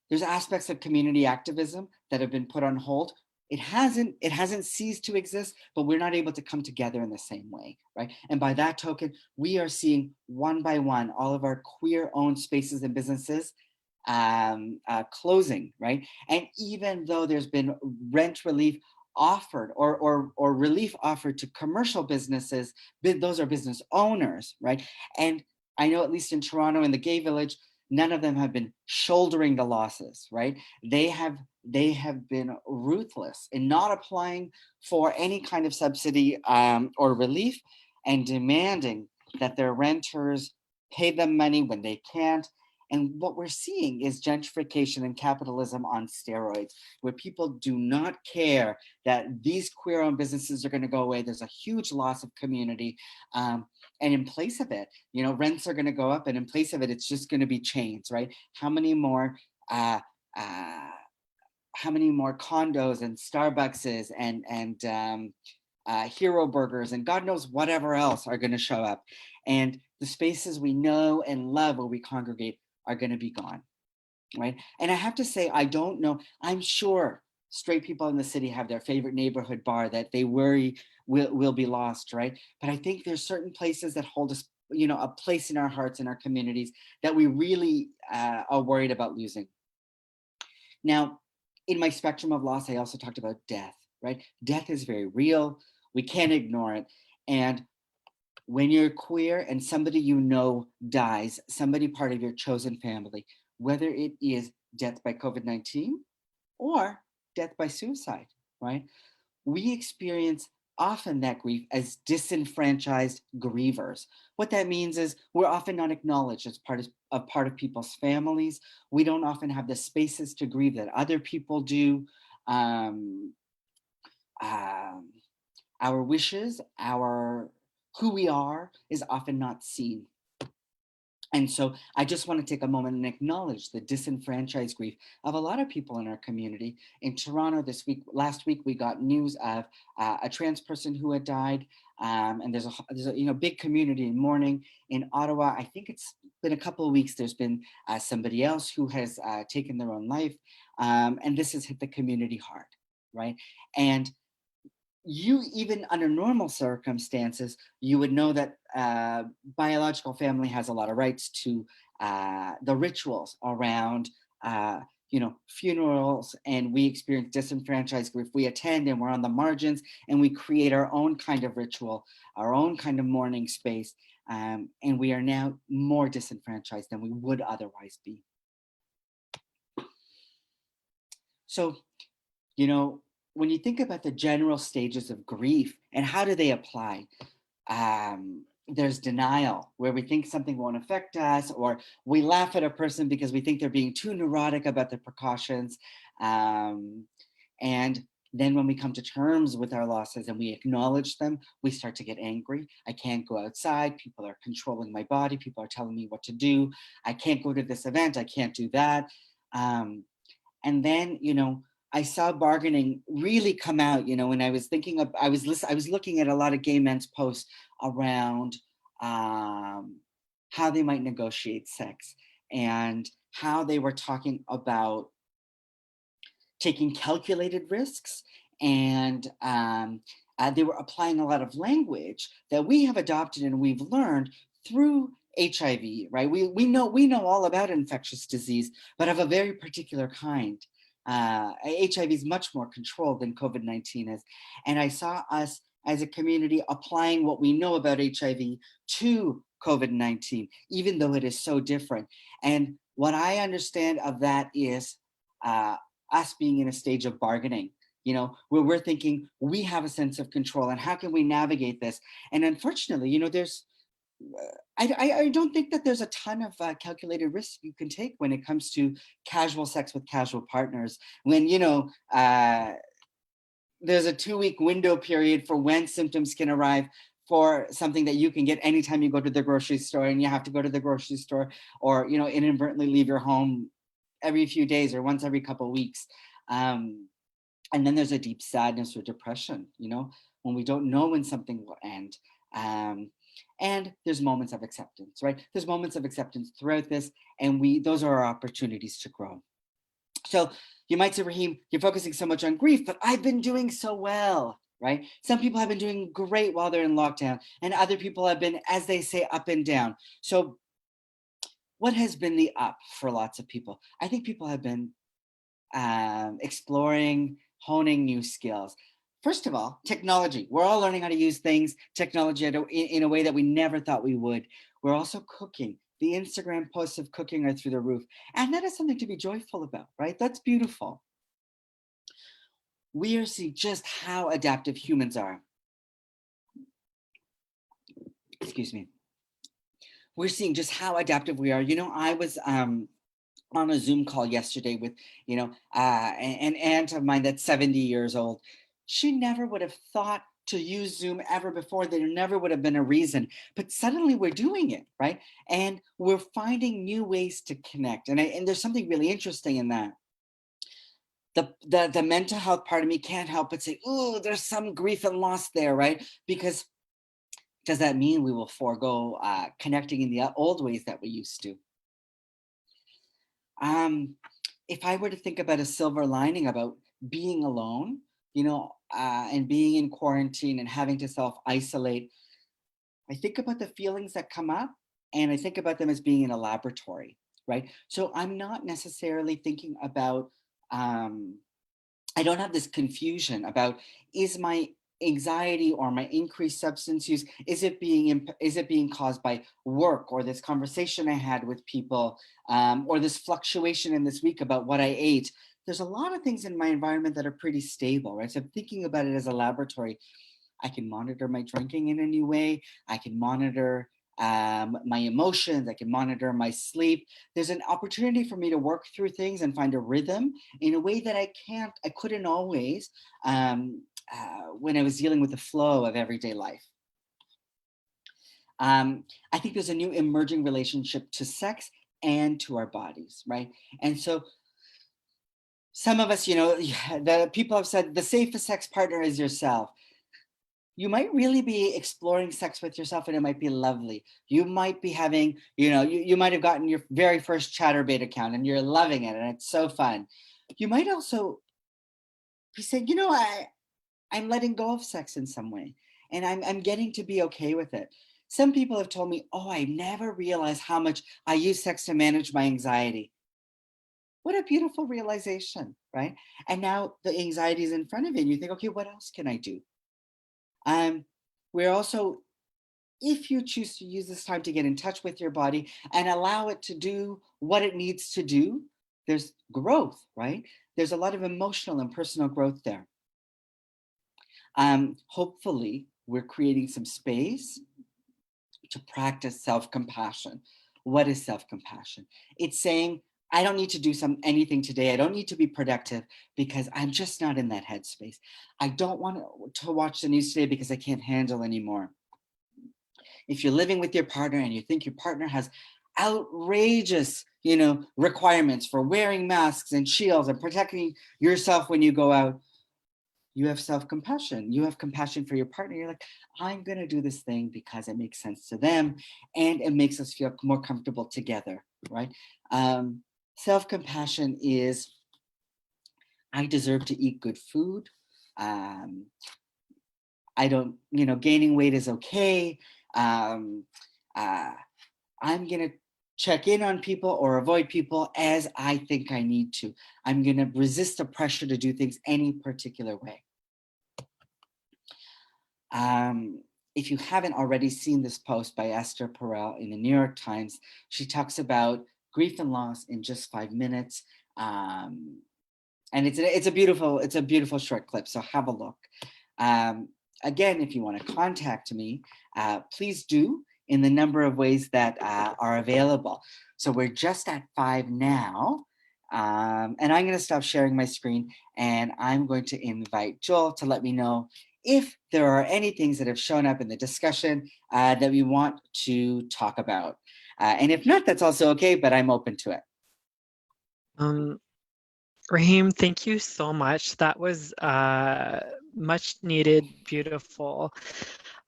Speaker 3: There's aspects of community activism that have been put on hold. It hasn't ceased to exist, but we're not able to come together in the same way, right? And by that token, we are seeing one by one all of our queer-owned spaces and businesses closing, right? And even though there's been rent relief offered or relief offered to commercial businesses, those are business owners, right? And I know at least in Toronto, in the gay village, none of them have been shouldering the losses, right? They have been ruthless in not applying for any kind of subsidy or relief and demanding that their renters pay them money when they can't. And what we're seeing is gentrification and capitalism on steroids, where people do not care that these queer-owned businesses are going to go away. There's a huge loss of community. And in place of it, rents are going to go up, and in place of it, it's just going to be chains, right? How many more condos and Starbuckses and Hero Burgers and God knows whatever else are going to show up, and the spaces we know and love where we congregate are going to be gone, right? And I have to say, I don't know. I'm sure straight people in the city have their favorite neighborhood bar that they worry will be lost, right? But I think there's certain places that hold us, a place in our hearts and our communities that we really are worried about losing. Now, in my spectrum of loss, I also talked about death, right? Death is very real. We can't ignore it. And when you're queer and somebody dies, somebody part of your chosen family, whether it is death by COVID-19 or death by suicide, right? We experience often that grief as disenfranchised grievers. What that means is we're often not acknowledged as part of people's families. We don't often have the spaces to grieve that other people do. Our wishes, who we are is often not seen. And so I just want to take a moment and acknowledge the disenfranchised grief of a lot of people in our community. In Toronto last week, we got news of a trans person who had died. And there's a big community in mourning. In Ottawa, I think it's been a couple of weeks, there's been somebody else who has taken their own life. And this has hit the community hard, right? And even under normal circumstances, you would know that biological family has a lot of rights to the rituals around, funerals, and we experience disenfranchised grief. We attend and we're on the margins and we create our own kind of ritual, our own kind of mourning space. And we are now more disenfranchised than we would otherwise be. So, when you think about the general stages of grief and how do they apply, there's denial, where we think something won't affect us, or we laugh at a person because we think they're being too neurotic about the precautions. And then when we come to terms with our losses and we acknowledge them, we start to get angry. I can't go outside. People are controlling my body. People are telling me what to do. I can't go to this event. I can't do that. And then, I saw bargaining really come out, when I was thinking of, I was looking at a lot of gay men's posts around how they might negotiate sex and how they were talking about taking calculated risks, and they were applying a lot of language that we have adopted and we've learned through HIV, right? We know all about infectious disease, but of a very particular kind. HIV is much more controlled than COVID-19 is. And I saw us as a community applying what we know about HIV to COVID-19, even though it is so different. And what I understand of that is us being in a stage of bargaining, where we're thinking we have a sense of control and how can we navigate this? And unfortunately, I don't think that there's a ton of calculated risk you can take when it comes to casual sex with casual partners. When, there's a 2-week window period for when symptoms can arrive for something that you can get anytime you go to the grocery store, and you have to go to the grocery store or, inadvertently leave your home every few days or once every couple of weeks. And then there's a deep sadness or depression, when we don't know when something will end. And there's moments of acceptance, right? There's moments of acceptance throughout this, and those are our opportunities to grow. So you might say, Rahim, you're focusing so much on grief, but I've been doing so well, right? Some people have been doing great while they're in lockdown, and other people have been, as they say, up and down. So what has been the up for lots of people? I think people have been exploring, honing new skills. First of all, technology. We're all learning how to use technology in a way that we never thought we would. We're also cooking. The Instagram posts of cooking are through the roof. And that is something to be joyful about, right? That's beautiful. We are seeing just how adaptive humans are. Excuse me. We're seeing just how adaptive we are. I was on a Zoom call yesterday with, an aunt of mine that's 70 years old. She never would have thought to use Zoom ever before. There never would have been a reason, but suddenly we're doing it, right? And we're finding new ways to connect. And there's something really interesting in that. The mental health part of me can't help but say, oh, there's some grief and loss there, right? Because does that mean we will forego connecting in the old ways that we used to? If I were to think about a silver lining about being alone, and being in quarantine and having to self-isolate, I think about the feelings that come up, and I think about them as being in a laboratory, right? So I'm not necessarily thinking about, I don't have this confusion about, is my anxiety or my increased substance use, is it being caused by work or this conversation I had with people, or this fluctuation in this week about what I ate? There's a lot of things in my environment that are pretty stable, right? So I'm thinking about it as a laboratory. I can monitor my drinking in a new way. I can monitor my emotions. I can monitor my sleep. There's an opportunity for me to work through things and find a rhythm in a way that I couldn't always when I was dealing with the flow of everyday life. I think there's a new emerging relationship to sex and to our bodies, right? And so some of us, the people have said the safest sex partner is yourself. You might really be exploring sex with yourself, and it might be lovely. You might be having, you might have gotten your very first Chatterbait account and you're loving it and it's so fun. You might also be saying, I'm letting go of sex in some way, and I'm getting to be okay with it. Some people have told me, oh, I never realized how much I use sex to manage my anxiety. What a beautiful realization, right? And now the anxiety is in front of you and you think, okay, what else can I do? We're also, if you choose to use this time to get in touch with your body and allow it to do what it needs to do, there's growth, right? There's a lot of emotional and personal growth there. Hopefully, we're creating some space to practice self-compassion. What is self-compassion? It's saying, I don't need to do anything today. I don't need to be productive because I'm just not in that headspace. I don't want to watch the news today because I can't handle anymore. If you're living with your partner and you think your partner has outrageous, requirements for wearing masks and shields and protecting yourself when you go out, you have self-compassion. You have compassion for your partner. You're like, I'm going to do this thing because it makes sense to them and it makes us feel more comfortable together, right? Self-compassion is, I deserve to eat good food. I don't, gaining weight is okay. I'm going to check in on people or avoid people as I think I need to. I'm going to resist the pressure to do things any particular way. If you haven't already seen this post by Esther Perel in the New York Times, she talks about grief and loss in just 5 minutes. And it's a beautiful short clip. So have a look. Again, if you want to contact me, please do. in the number of ways that are available. So we're just at 5 now. And I'm going to stop sharing my screen, and I'm going to invite Joel to let me know if there are any things that have shown up in the discussion that we want to talk about. And if not, that's also okay, but I'm open to it.
Speaker 1: Rahim, thank you so much. That was much needed, beautiful.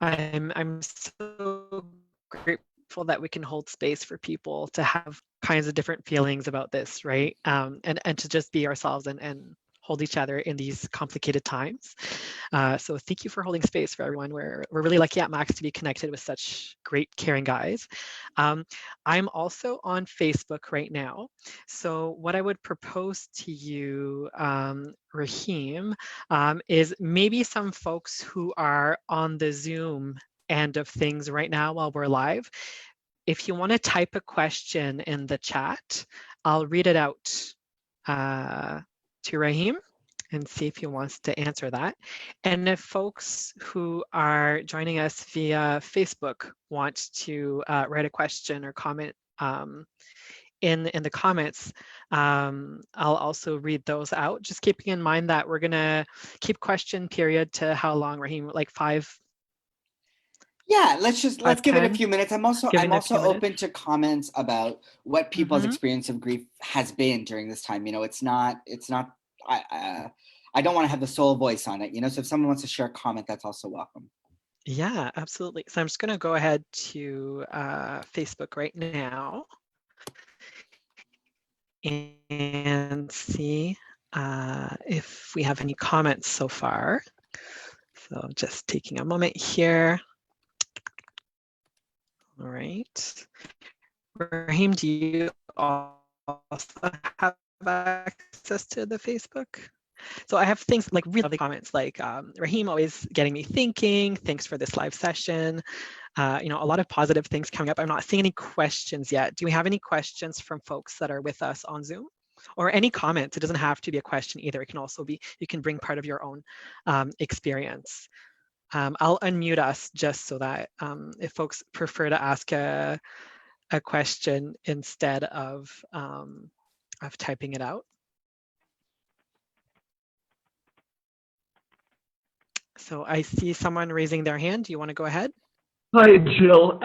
Speaker 1: I'm so grateful that we can hold space for people to have kinds of different feelings about this, right? And to just be ourselves and hold each other in these complicated times. So thank you for holding space for everyone. We're really lucky at Max to be connected with such great, caring guys. I'm also on Facebook right now. So what I would propose to you, Rahim, is maybe some folks who are on the Zoom end of things right now while we're live, if you want to type a question in the chat, I'll read it out to Rahim and see if he wants to answer that. And if folks who are joining us via Facebook want to write a question or comment in the comments, I'll also read those out. Just keeping in mind that we're gonna keep question period to how long, Rahim? Like 5?
Speaker 3: Yeah, let's give it a few minutes. I'm also open to comments about what people's experience of grief has been during this time. You know, it's not. I don't want to have the sole voice on it. You know, so if someone wants to share a comment, that's also welcome.
Speaker 1: Yeah, absolutely. So I'm just going to go ahead to Facebook right now and see if we have any comments so far. So just taking a moment here. All right. Rahim, do you also have access to the Facebook? So I have things like really lovely comments like Rahim always getting me thinking, thanks for this live session. You know, a lot of positive things coming up. I'm not seeing any questions yet. Do we have any questions from folks that are with us on Zoom? Or any comments? It doesn't have to be a question either. It can also be, you can bring part of your own experience. I'll unmute us just so that if folks prefer to ask a question instead of typing it out. So I see someone raising their hand. Do you want to go ahead?
Speaker 2: Hi, Jill.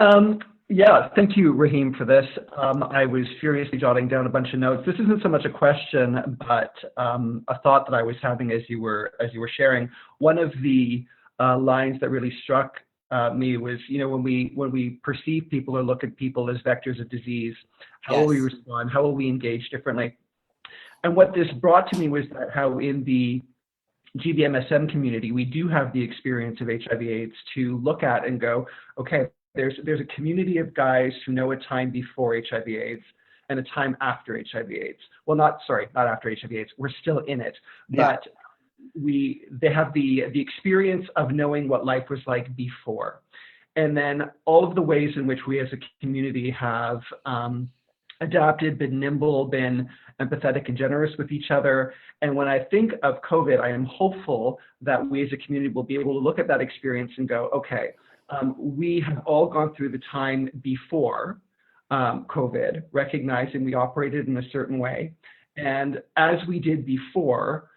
Speaker 2: Yeah, thank you, Rahim, for this. I was furiously jotting down a bunch of notes. This isn't so much a question, but a thought that I was having as you were sharing. One of the lines that really struck me was, you know, when we perceive people or look at people as vectors of disease, how will we respond? How will we engage differently? And what this brought to me was that how in the GBMSM community, we do have the experience of HIV/AIDS to look at and go, okay, there's a community of guys who know a time before HIV/AIDS and a time after HIV/AIDS. Well, not after HIV/AIDS. We're still in it, but they have the experience of knowing what life was like before, and then all of the ways in which we as a community have adapted, been nimble, been empathetic and generous with each other. And when I think of COVID, I am hopeful that we as a community will be able to look at that experience and go, okay, we have all gone through the time before COVID, recognizing we operated in a certain way. And as we did before,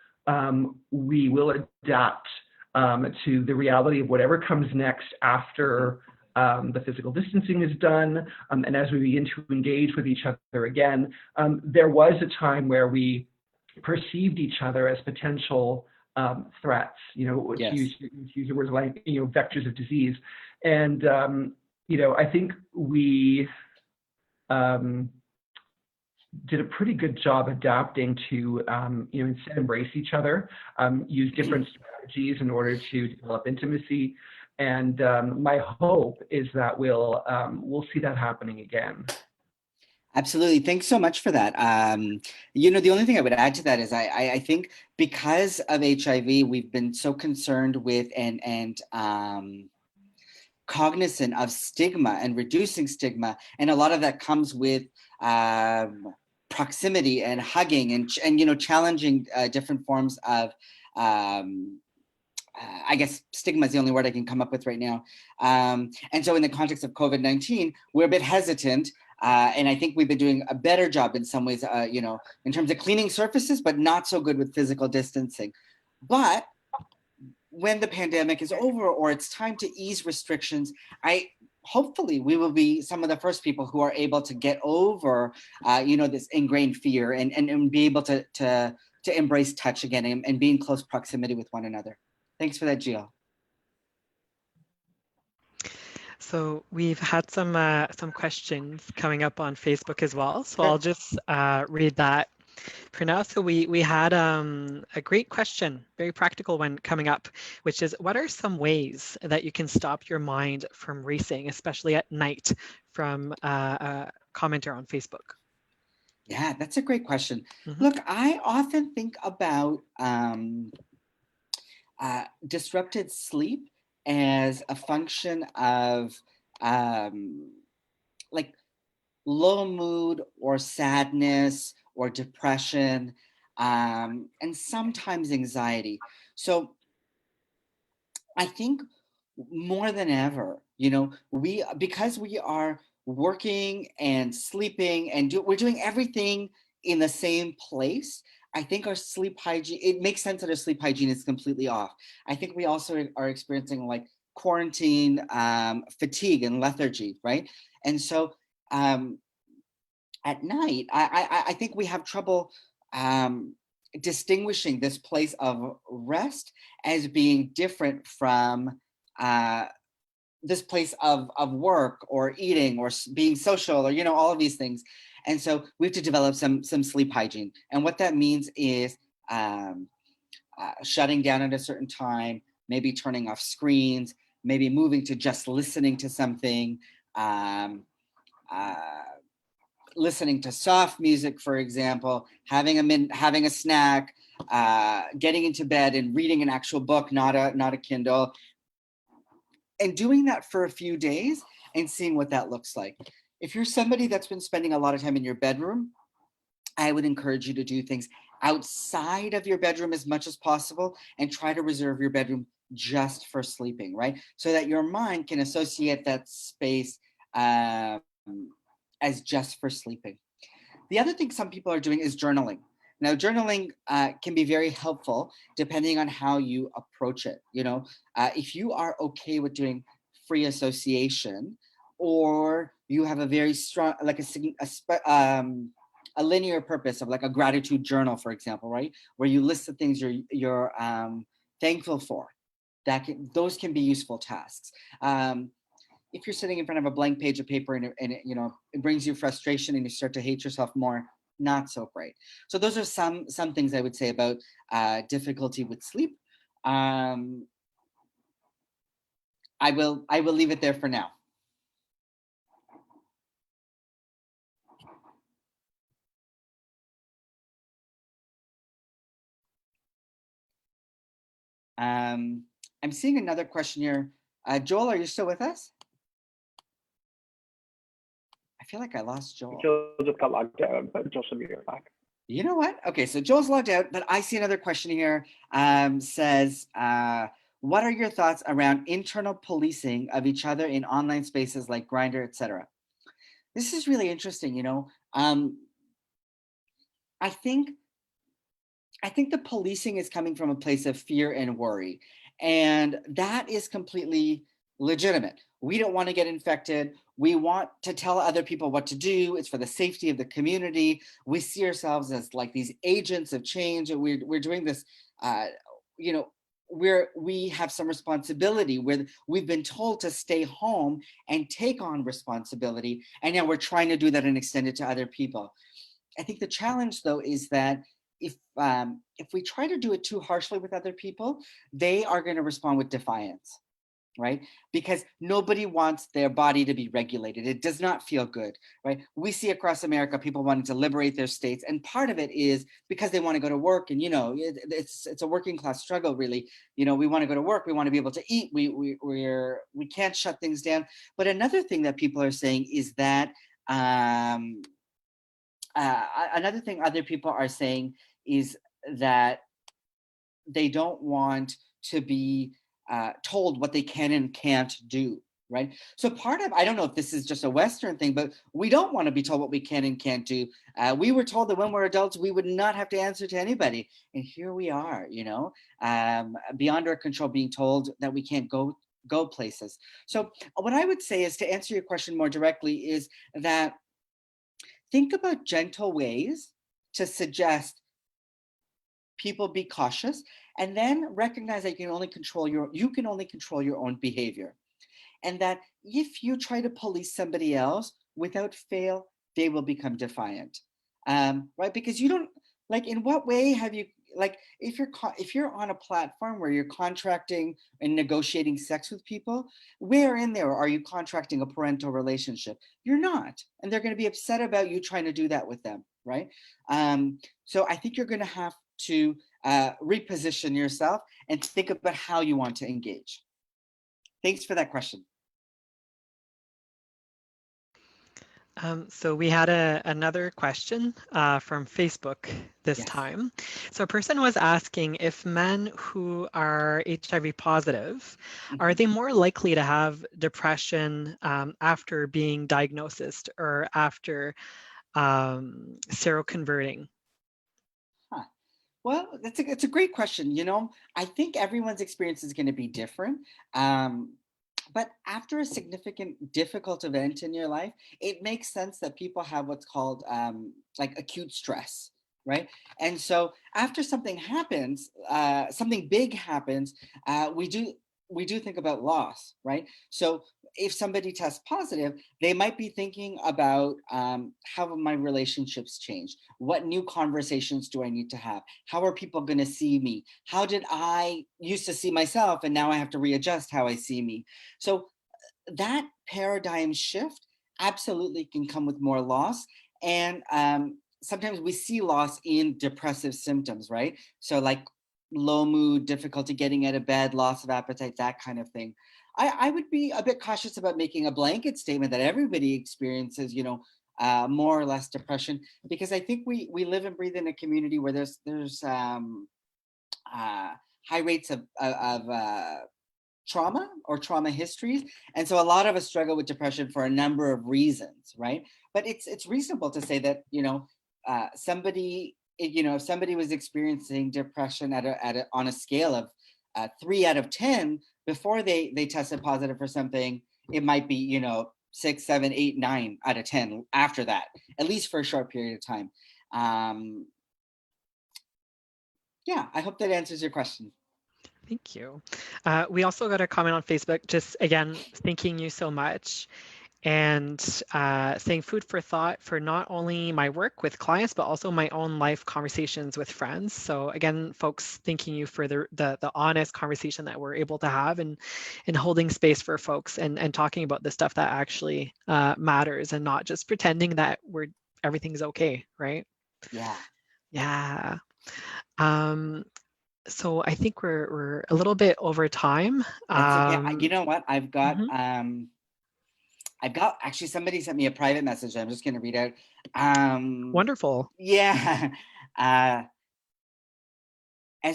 Speaker 2: we will adapt to the reality of whatever comes next after the physical distancing is done, and as we begin to engage with each other again. There was a time where we perceived each other as potential threats, you know, to use words like, you know, vectors of disease. And, you know, I think we did a pretty good job adapting to, you know, instead embrace each other, use different strategies in order to develop intimacy. And my hope is that we'll see that happening again.
Speaker 3: Absolutely. Thanks so much for that. You know, the only thing I would add to that is I think because of HIV, we've been so concerned with and cognizant of stigma and reducing stigma. And a lot of that comes with proximity and hugging and you know, challenging different forms of I guess stigma is the only word I can come up with right now. And so in the context of COVID-19, we're a bit hesitant. And I think we've been doing a better job in some ways, you know, in terms of cleaning surfaces, but not so good with physical distancing. But when the pandemic is over or it's time to ease restrictions, hopefully we will be some of the first people who are able to get over, you know, this ingrained fear and be able to embrace touch again and be in close proximity with one another. Thanks for that, Jill.
Speaker 1: So we've had some questions coming up on Facebook as well. So
Speaker 3: Sure.
Speaker 1: I'll just read that for now. So we had a great question, very practical one coming up, which is, what are some ways that you can stop your mind from racing, especially at night, from a commenter on Facebook?
Speaker 3: Yeah, that's a great question.
Speaker 1: Mhm.
Speaker 3: Look, I often think about disrupted sleep as a function of like low mood or sadness or depression, and sometimes anxiety. So I think more than ever, you know, because we are working and sleeping and we're doing everything in the same place. I think our sleep hygiene, it makes sense that our sleep hygiene is completely off. I think we also are experiencing like quarantine fatigue and lethargy, right? And so at night, I think we have trouble distinguishing this place of rest as being different from this place of work or eating or being social or, you know, all of these things. And so we have to develop some sleep hygiene. And what that means is shutting down at a certain time, maybe turning off screens, maybe moving to just listening to something, listening to soft music, for example, having a snack, getting into bed and reading an actual book, not a Kindle, and doing that for a few days and seeing what that looks like. If you're somebody that's been spending a lot of time in your bedroom, I would encourage you to do things outside of your bedroom as much as possible and try to reserve your bedroom just for sleeping, right? So that your mind can associate that space as just for sleeping. The other thing some people are doing is journaling. Now, journaling can be very helpful depending on how you approach it. You know, if you are okay with doing free association, or you have a very strong, like a linear purpose of like a gratitude journal, for example, right, where you list the things you're thankful for. Those can be useful tasks. If you're sitting in front of a blank page of paper and it, you know, it brings you frustration and you start to hate yourself more, not so great. So those are some things I would say about difficulty with sleep. I will leave it there for now. I'm seeing another question here. Joel, are you still with us? I feel like I lost Joel.
Speaker 4: Joel just got logged out, but Joel should be right back.
Speaker 3: You know what? Okay, so Joel's logged out, but I see another question here. Says, what are your thoughts around internal policing of each other in online spaces like Grindr, etc.? This is really interesting. You know, I think the policing is coming from a place of fear and worry, and that is completely legitimate. We don't want to get infected. We want to tell other people what to do. It's for the safety of the community. We see ourselves as like these agents of change, and we're doing this, you know, we have some responsibility where we've been told to stay home and take on responsibility, and now we're trying to do that and extend it to other people. I think the challenge, though, is that if we try to do it too harshly with other people, they are going to respond with defiance, right? Because nobody wants their body to be regulated. It does not feel good, right? We see across America people wanting to liberate their states, and part of it is because they want to go to work, and you know, it's a working class struggle, really. You know, we want to go to work, we want to be able to eat, we can't shut things down. But another thing that people are saying is that another thing other people are saying is that they don't want to be told what they can and can't do, right? So part of, I don't know if this is just a Western thing, but we don't want to be told what we can and can't do. We were told that when we're adults, we would not have to answer to anybody. And here we are, beyond our control, being told that we can't go places. So what I would say is, to answer your question more directly, is that think about gentle ways to suggest people be cautious, and then recognize that you can only control your own behavior. And that if you try to police somebody else, without fail, they will become defiant, right? Because you don't, like, in what way have you, like, if you're on a platform where you're contracting and negotiating sex with people, where in there are you contracting a parental relationship? You're not, and they're going to be upset about you trying to do that with them, right? So I think you're going to have to reposition yourself and think about how you want to engage. Thanks for that question.
Speaker 1: So we had another question from Facebook this
Speaker 3: Yes.
Speaker 1: time. So a person was asking if men who are HIV positive, are they more likely to have depression after being diagnosed or after seroconverting?
Speaker 3: Well, it's a great question. I think everyone's experience is going to be different. But after a significant, difficult event in your life, it makes sense that people have what's called like acute stress, right? And so after something happens, something big happens, we do think about loss, right? So if somebody tests positive, they might be thinking about how have my relationships changed? What new conversations do I need to have? How are people going to see me? How did I used to see myself and now I have to readjust how I see me? So that paradigm shift absolutely can come with more loss. And sometimes we see loss in depressive symptoms, right? So like low mood, difficulty getting out of bed, loss of appetite, that kind of thing. I would be a bit cautious about making a blanket statement that everybody experiences, more or less depression, because I think we live and breathe in a community where there's high rates of trauma or trauma histories, and so a lot of us struggle with depression for a number of reasons, right? But it's reasonable to say that somebody, if somebody was experiencing depression on a scale of 3 out of 10 before they tested positive for something, it might be 6, 7, 8, 9 out of 10 after that, at least for a short period of time. Yeah, I hope that answers your question.
Speaker 1: Thank you. We also got a comment on Facebook, just again, thanking you so much, and saying food for thought for not only my work with clients, but also my own life conversations with friends. So again, folks, thanking you for the honest conversation that we're able to have, and holding space for folks and talking about the stuff that actually matters, and not just pretending that everything's okay, right?
Speaker 3: Yeah.
Speaker 1: Yeah. So I think we're a little bit over time.
Speaker 3: That's okay. You know what? I've got
Speaker 1: mhm.
Speaker 3: actually, somebody sent me a private message. I'm just going to read out.
Speaker 1: Wonderful.
Speaker 3: Yeah. As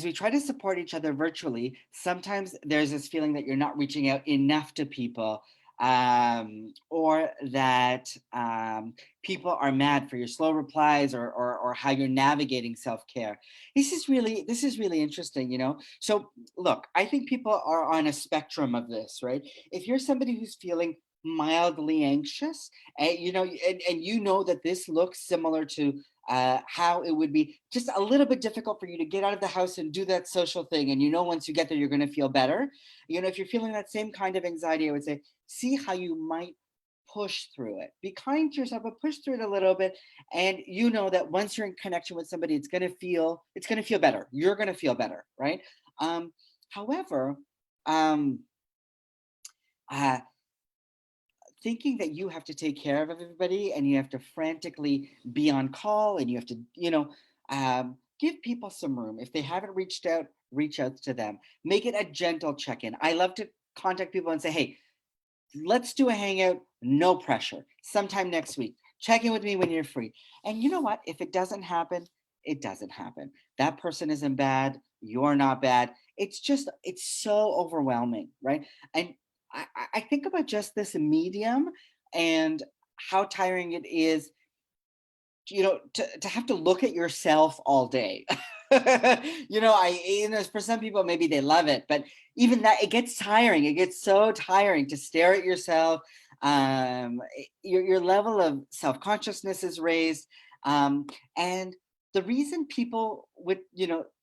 Speaker 3: we try to support each other virtually, sometimes there's this feeling that you're not reaching out enough to people, or that people are mad for your slow replies, or how you're navigating self-care. This is really interesting, So look, I think people are on a spectrum of this, right? If you're somebody who's feeling mildly anxious, and that this looks similar to how it would be just a little bit difficult for you to get out of the house and do that social thing, and once you get there, you're going to feel better. If you're feeling that same kind of anxiety, I would say, see how you might push through it. Be kind to yourself, but push through it a little bit. And that once you're in connection with somebody, it's going to feel better. You're going to feel better, right? However, thinking that you have to take care of everybody and you have to frantically be on call and you have to, give people some room. If they haven't reached out, reach out to them. Make it a gentle check-in. I love to contact people and say, hey, let's do a hangout, no pressure, sometime next week. Check in with me when you're free. And you know what? If it doesn't happen, It doesn't happen. That person isn't bad. You're not bad. It's so overwhelming, right? And I think about just this medium and how tiring it is, to have to look at yourself all day. For some people, maybe they love it, but even that, it gets tiring. It gets so tiring to stare at yourself. Your level of self-consciousness is raised. And the reason people with,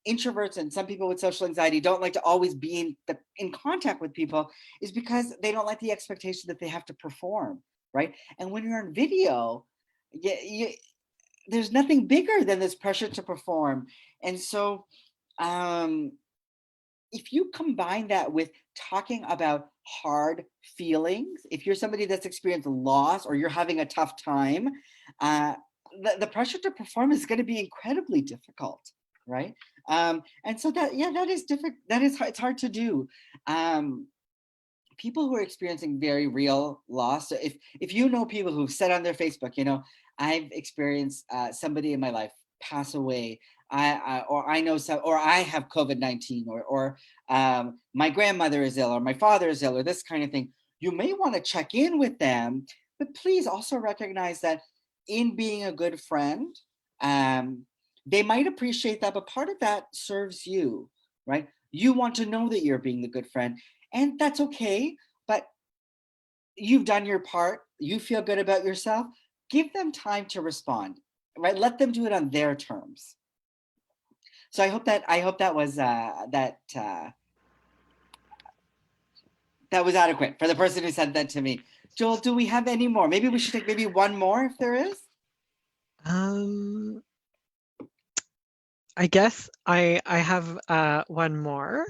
Speaker 3: introverts and some people with social anxiety don't like to always be in contact with people is because they don't like the expectation that they have to perform, right? And when you're on video, there's nothing bigger than this pressure to perform. And so if you combine that with talking about hard feelings, if you're somebody that's experienced loss or you're having a tough time, the pressure to perform is going to be incredibly difficult, right? And so that is difficult. It's hard to do. People who are experiencing very real loss, so if you know people who've said on their Facebook, I've experienced somebody in my life pass away, I know some, or I have COVID-19, or my grandmother is ill, or my father is ill, or this kind of thing, you may want to check in with them, but please also recognize that in being a good friend, they might appreciate that, but part of that serves you, right? You want to know that you're being the good friend, and that's okay, but you've done your part. You feel good about yourself. Give them time to respond, right? Let them do it on their terms. So I hope that was that was adequate for the person who said that to me. Joel, do we have any more? Maybe we should take maybe one more if there is.
Speaker 1: I guess I have one more.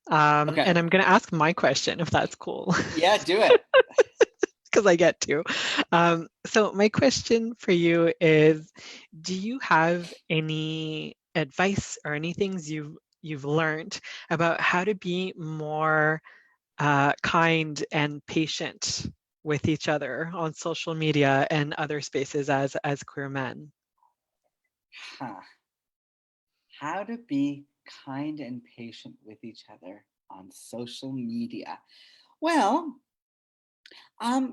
Speaker 3: Okay.
Speaker 1: And I'm going to ask my question if that's cool.
Speaker 3: Yeah, do it.
Speaker 1: Because I get to. So my question for you is, do you have any advice or any things you've learned about how to be more kind and patient with each other on social media and other spaces as queer men?
Speaker 3: How to be kind and patient with each other on social media. Well, okay,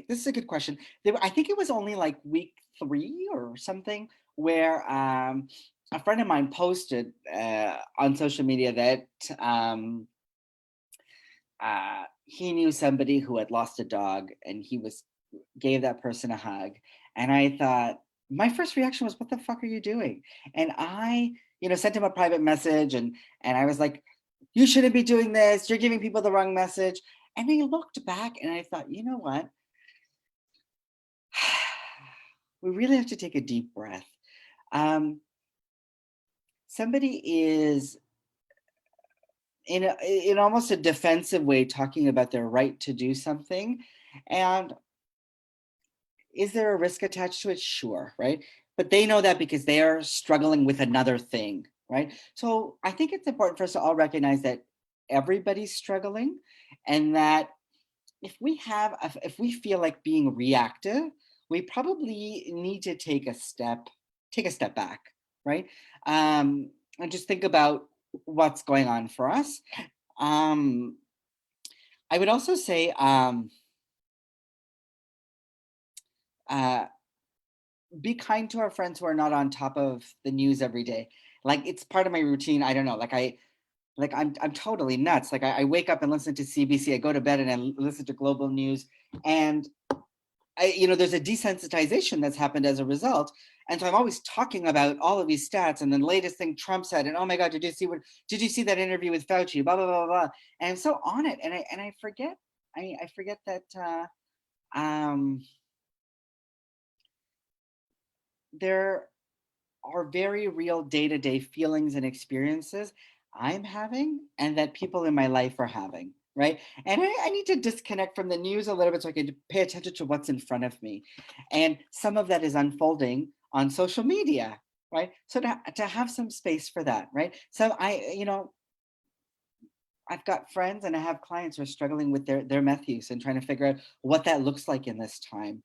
Speaker 3: this is a good question. I think it was only like week 3 or something where a friend of mine posted on social media that he knew somebody who had lost a dog, and he gave that person a hug. And I thought, my first reaction was, what the fuck are you doing? And I, sent him a private message, and I was like, you shouldn't be doing this. You're giving people the wrong message. And I looked back and I thought, you know what? We really have to take a deep breath. Somebody is in almost a defensive way talking about their right to do something. And is there a risk attached to it? Sure, right? But they know that because they are struggling with another thing, right? So I think it's important for us to all recognize that everybody's struggling, and that if we feel like being reactive, we probably need to take a step back, right? And just think about what's going on for us. I would also say be kind to our friends who are not on top of the news every day. Like, it's part of my routine. I don't know, I'm totally nuts. Like, I wake up and listen to CBC, I go to bed and I listen to global news, and there's a desensitization that's happened as a result. And so I'm always talking about all of these stats and the latest thing Trump said, and oh my God, did you see that interview with Fauci, blah, blah, blah, blah. And I'm so on it. And I forget that there are very real day-to-day feelings and experiences I'm having, and that people in my life are having, right? And I need to disconnect from the news a little bit so I can pay attention to what's in front of me. And some of that is unfolding on social media, right? So to have some space for that, right? So I've got friends and I have clients who are struggling with their meth use and trying to figure out what that looks like in this time.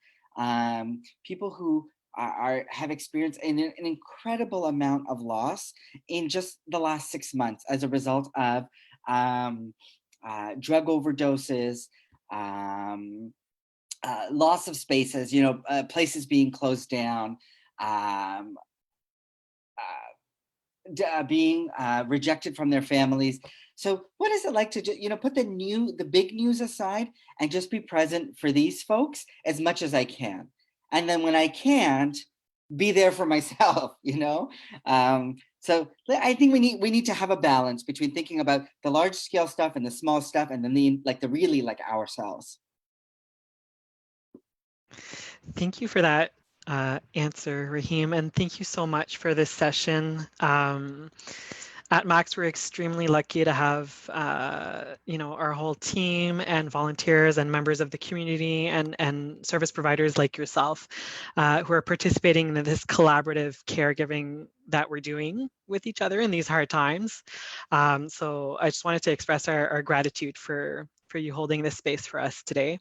Speaker 3: People who have experienced an incredible amount of loss in just the last 6 months as a result of drug overdoses, loss of spaces, places being closed down, being rejected from their families. So what is it like to just, put the big news aside and just be present for these folks as much as I can? And then when I can't, be there for myself, So I think we need to have a balance between thinking about the large scale stuff and the small stuff, and then the really ourselves.
Speaker 1: Thank you for that answer, Rahim, and thank you so much for this session. At Max, we're extremely lucky to have, our whole team and volunteers and members of the community and service providers like yourself who are participating in this collaborative caregiving that we're doing with each other in these hard times. So I just wanted to express our gratitude for you holding this space for us today.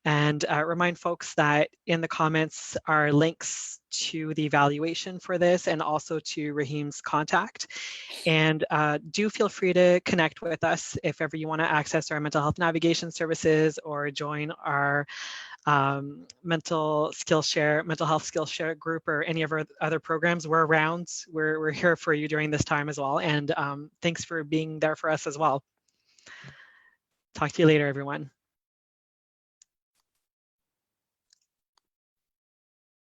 Speaker 1: And remind folks that in the comments are links to the evaluation for this and also to Rahim's contact. And do feel free to connect with us if ever you want to access our mental health navigation services or join our mental health skill share group or any of our other programs. We're around. We're here for you during this time as well. And thanks for being there for us as well. Talk to you later, everyone.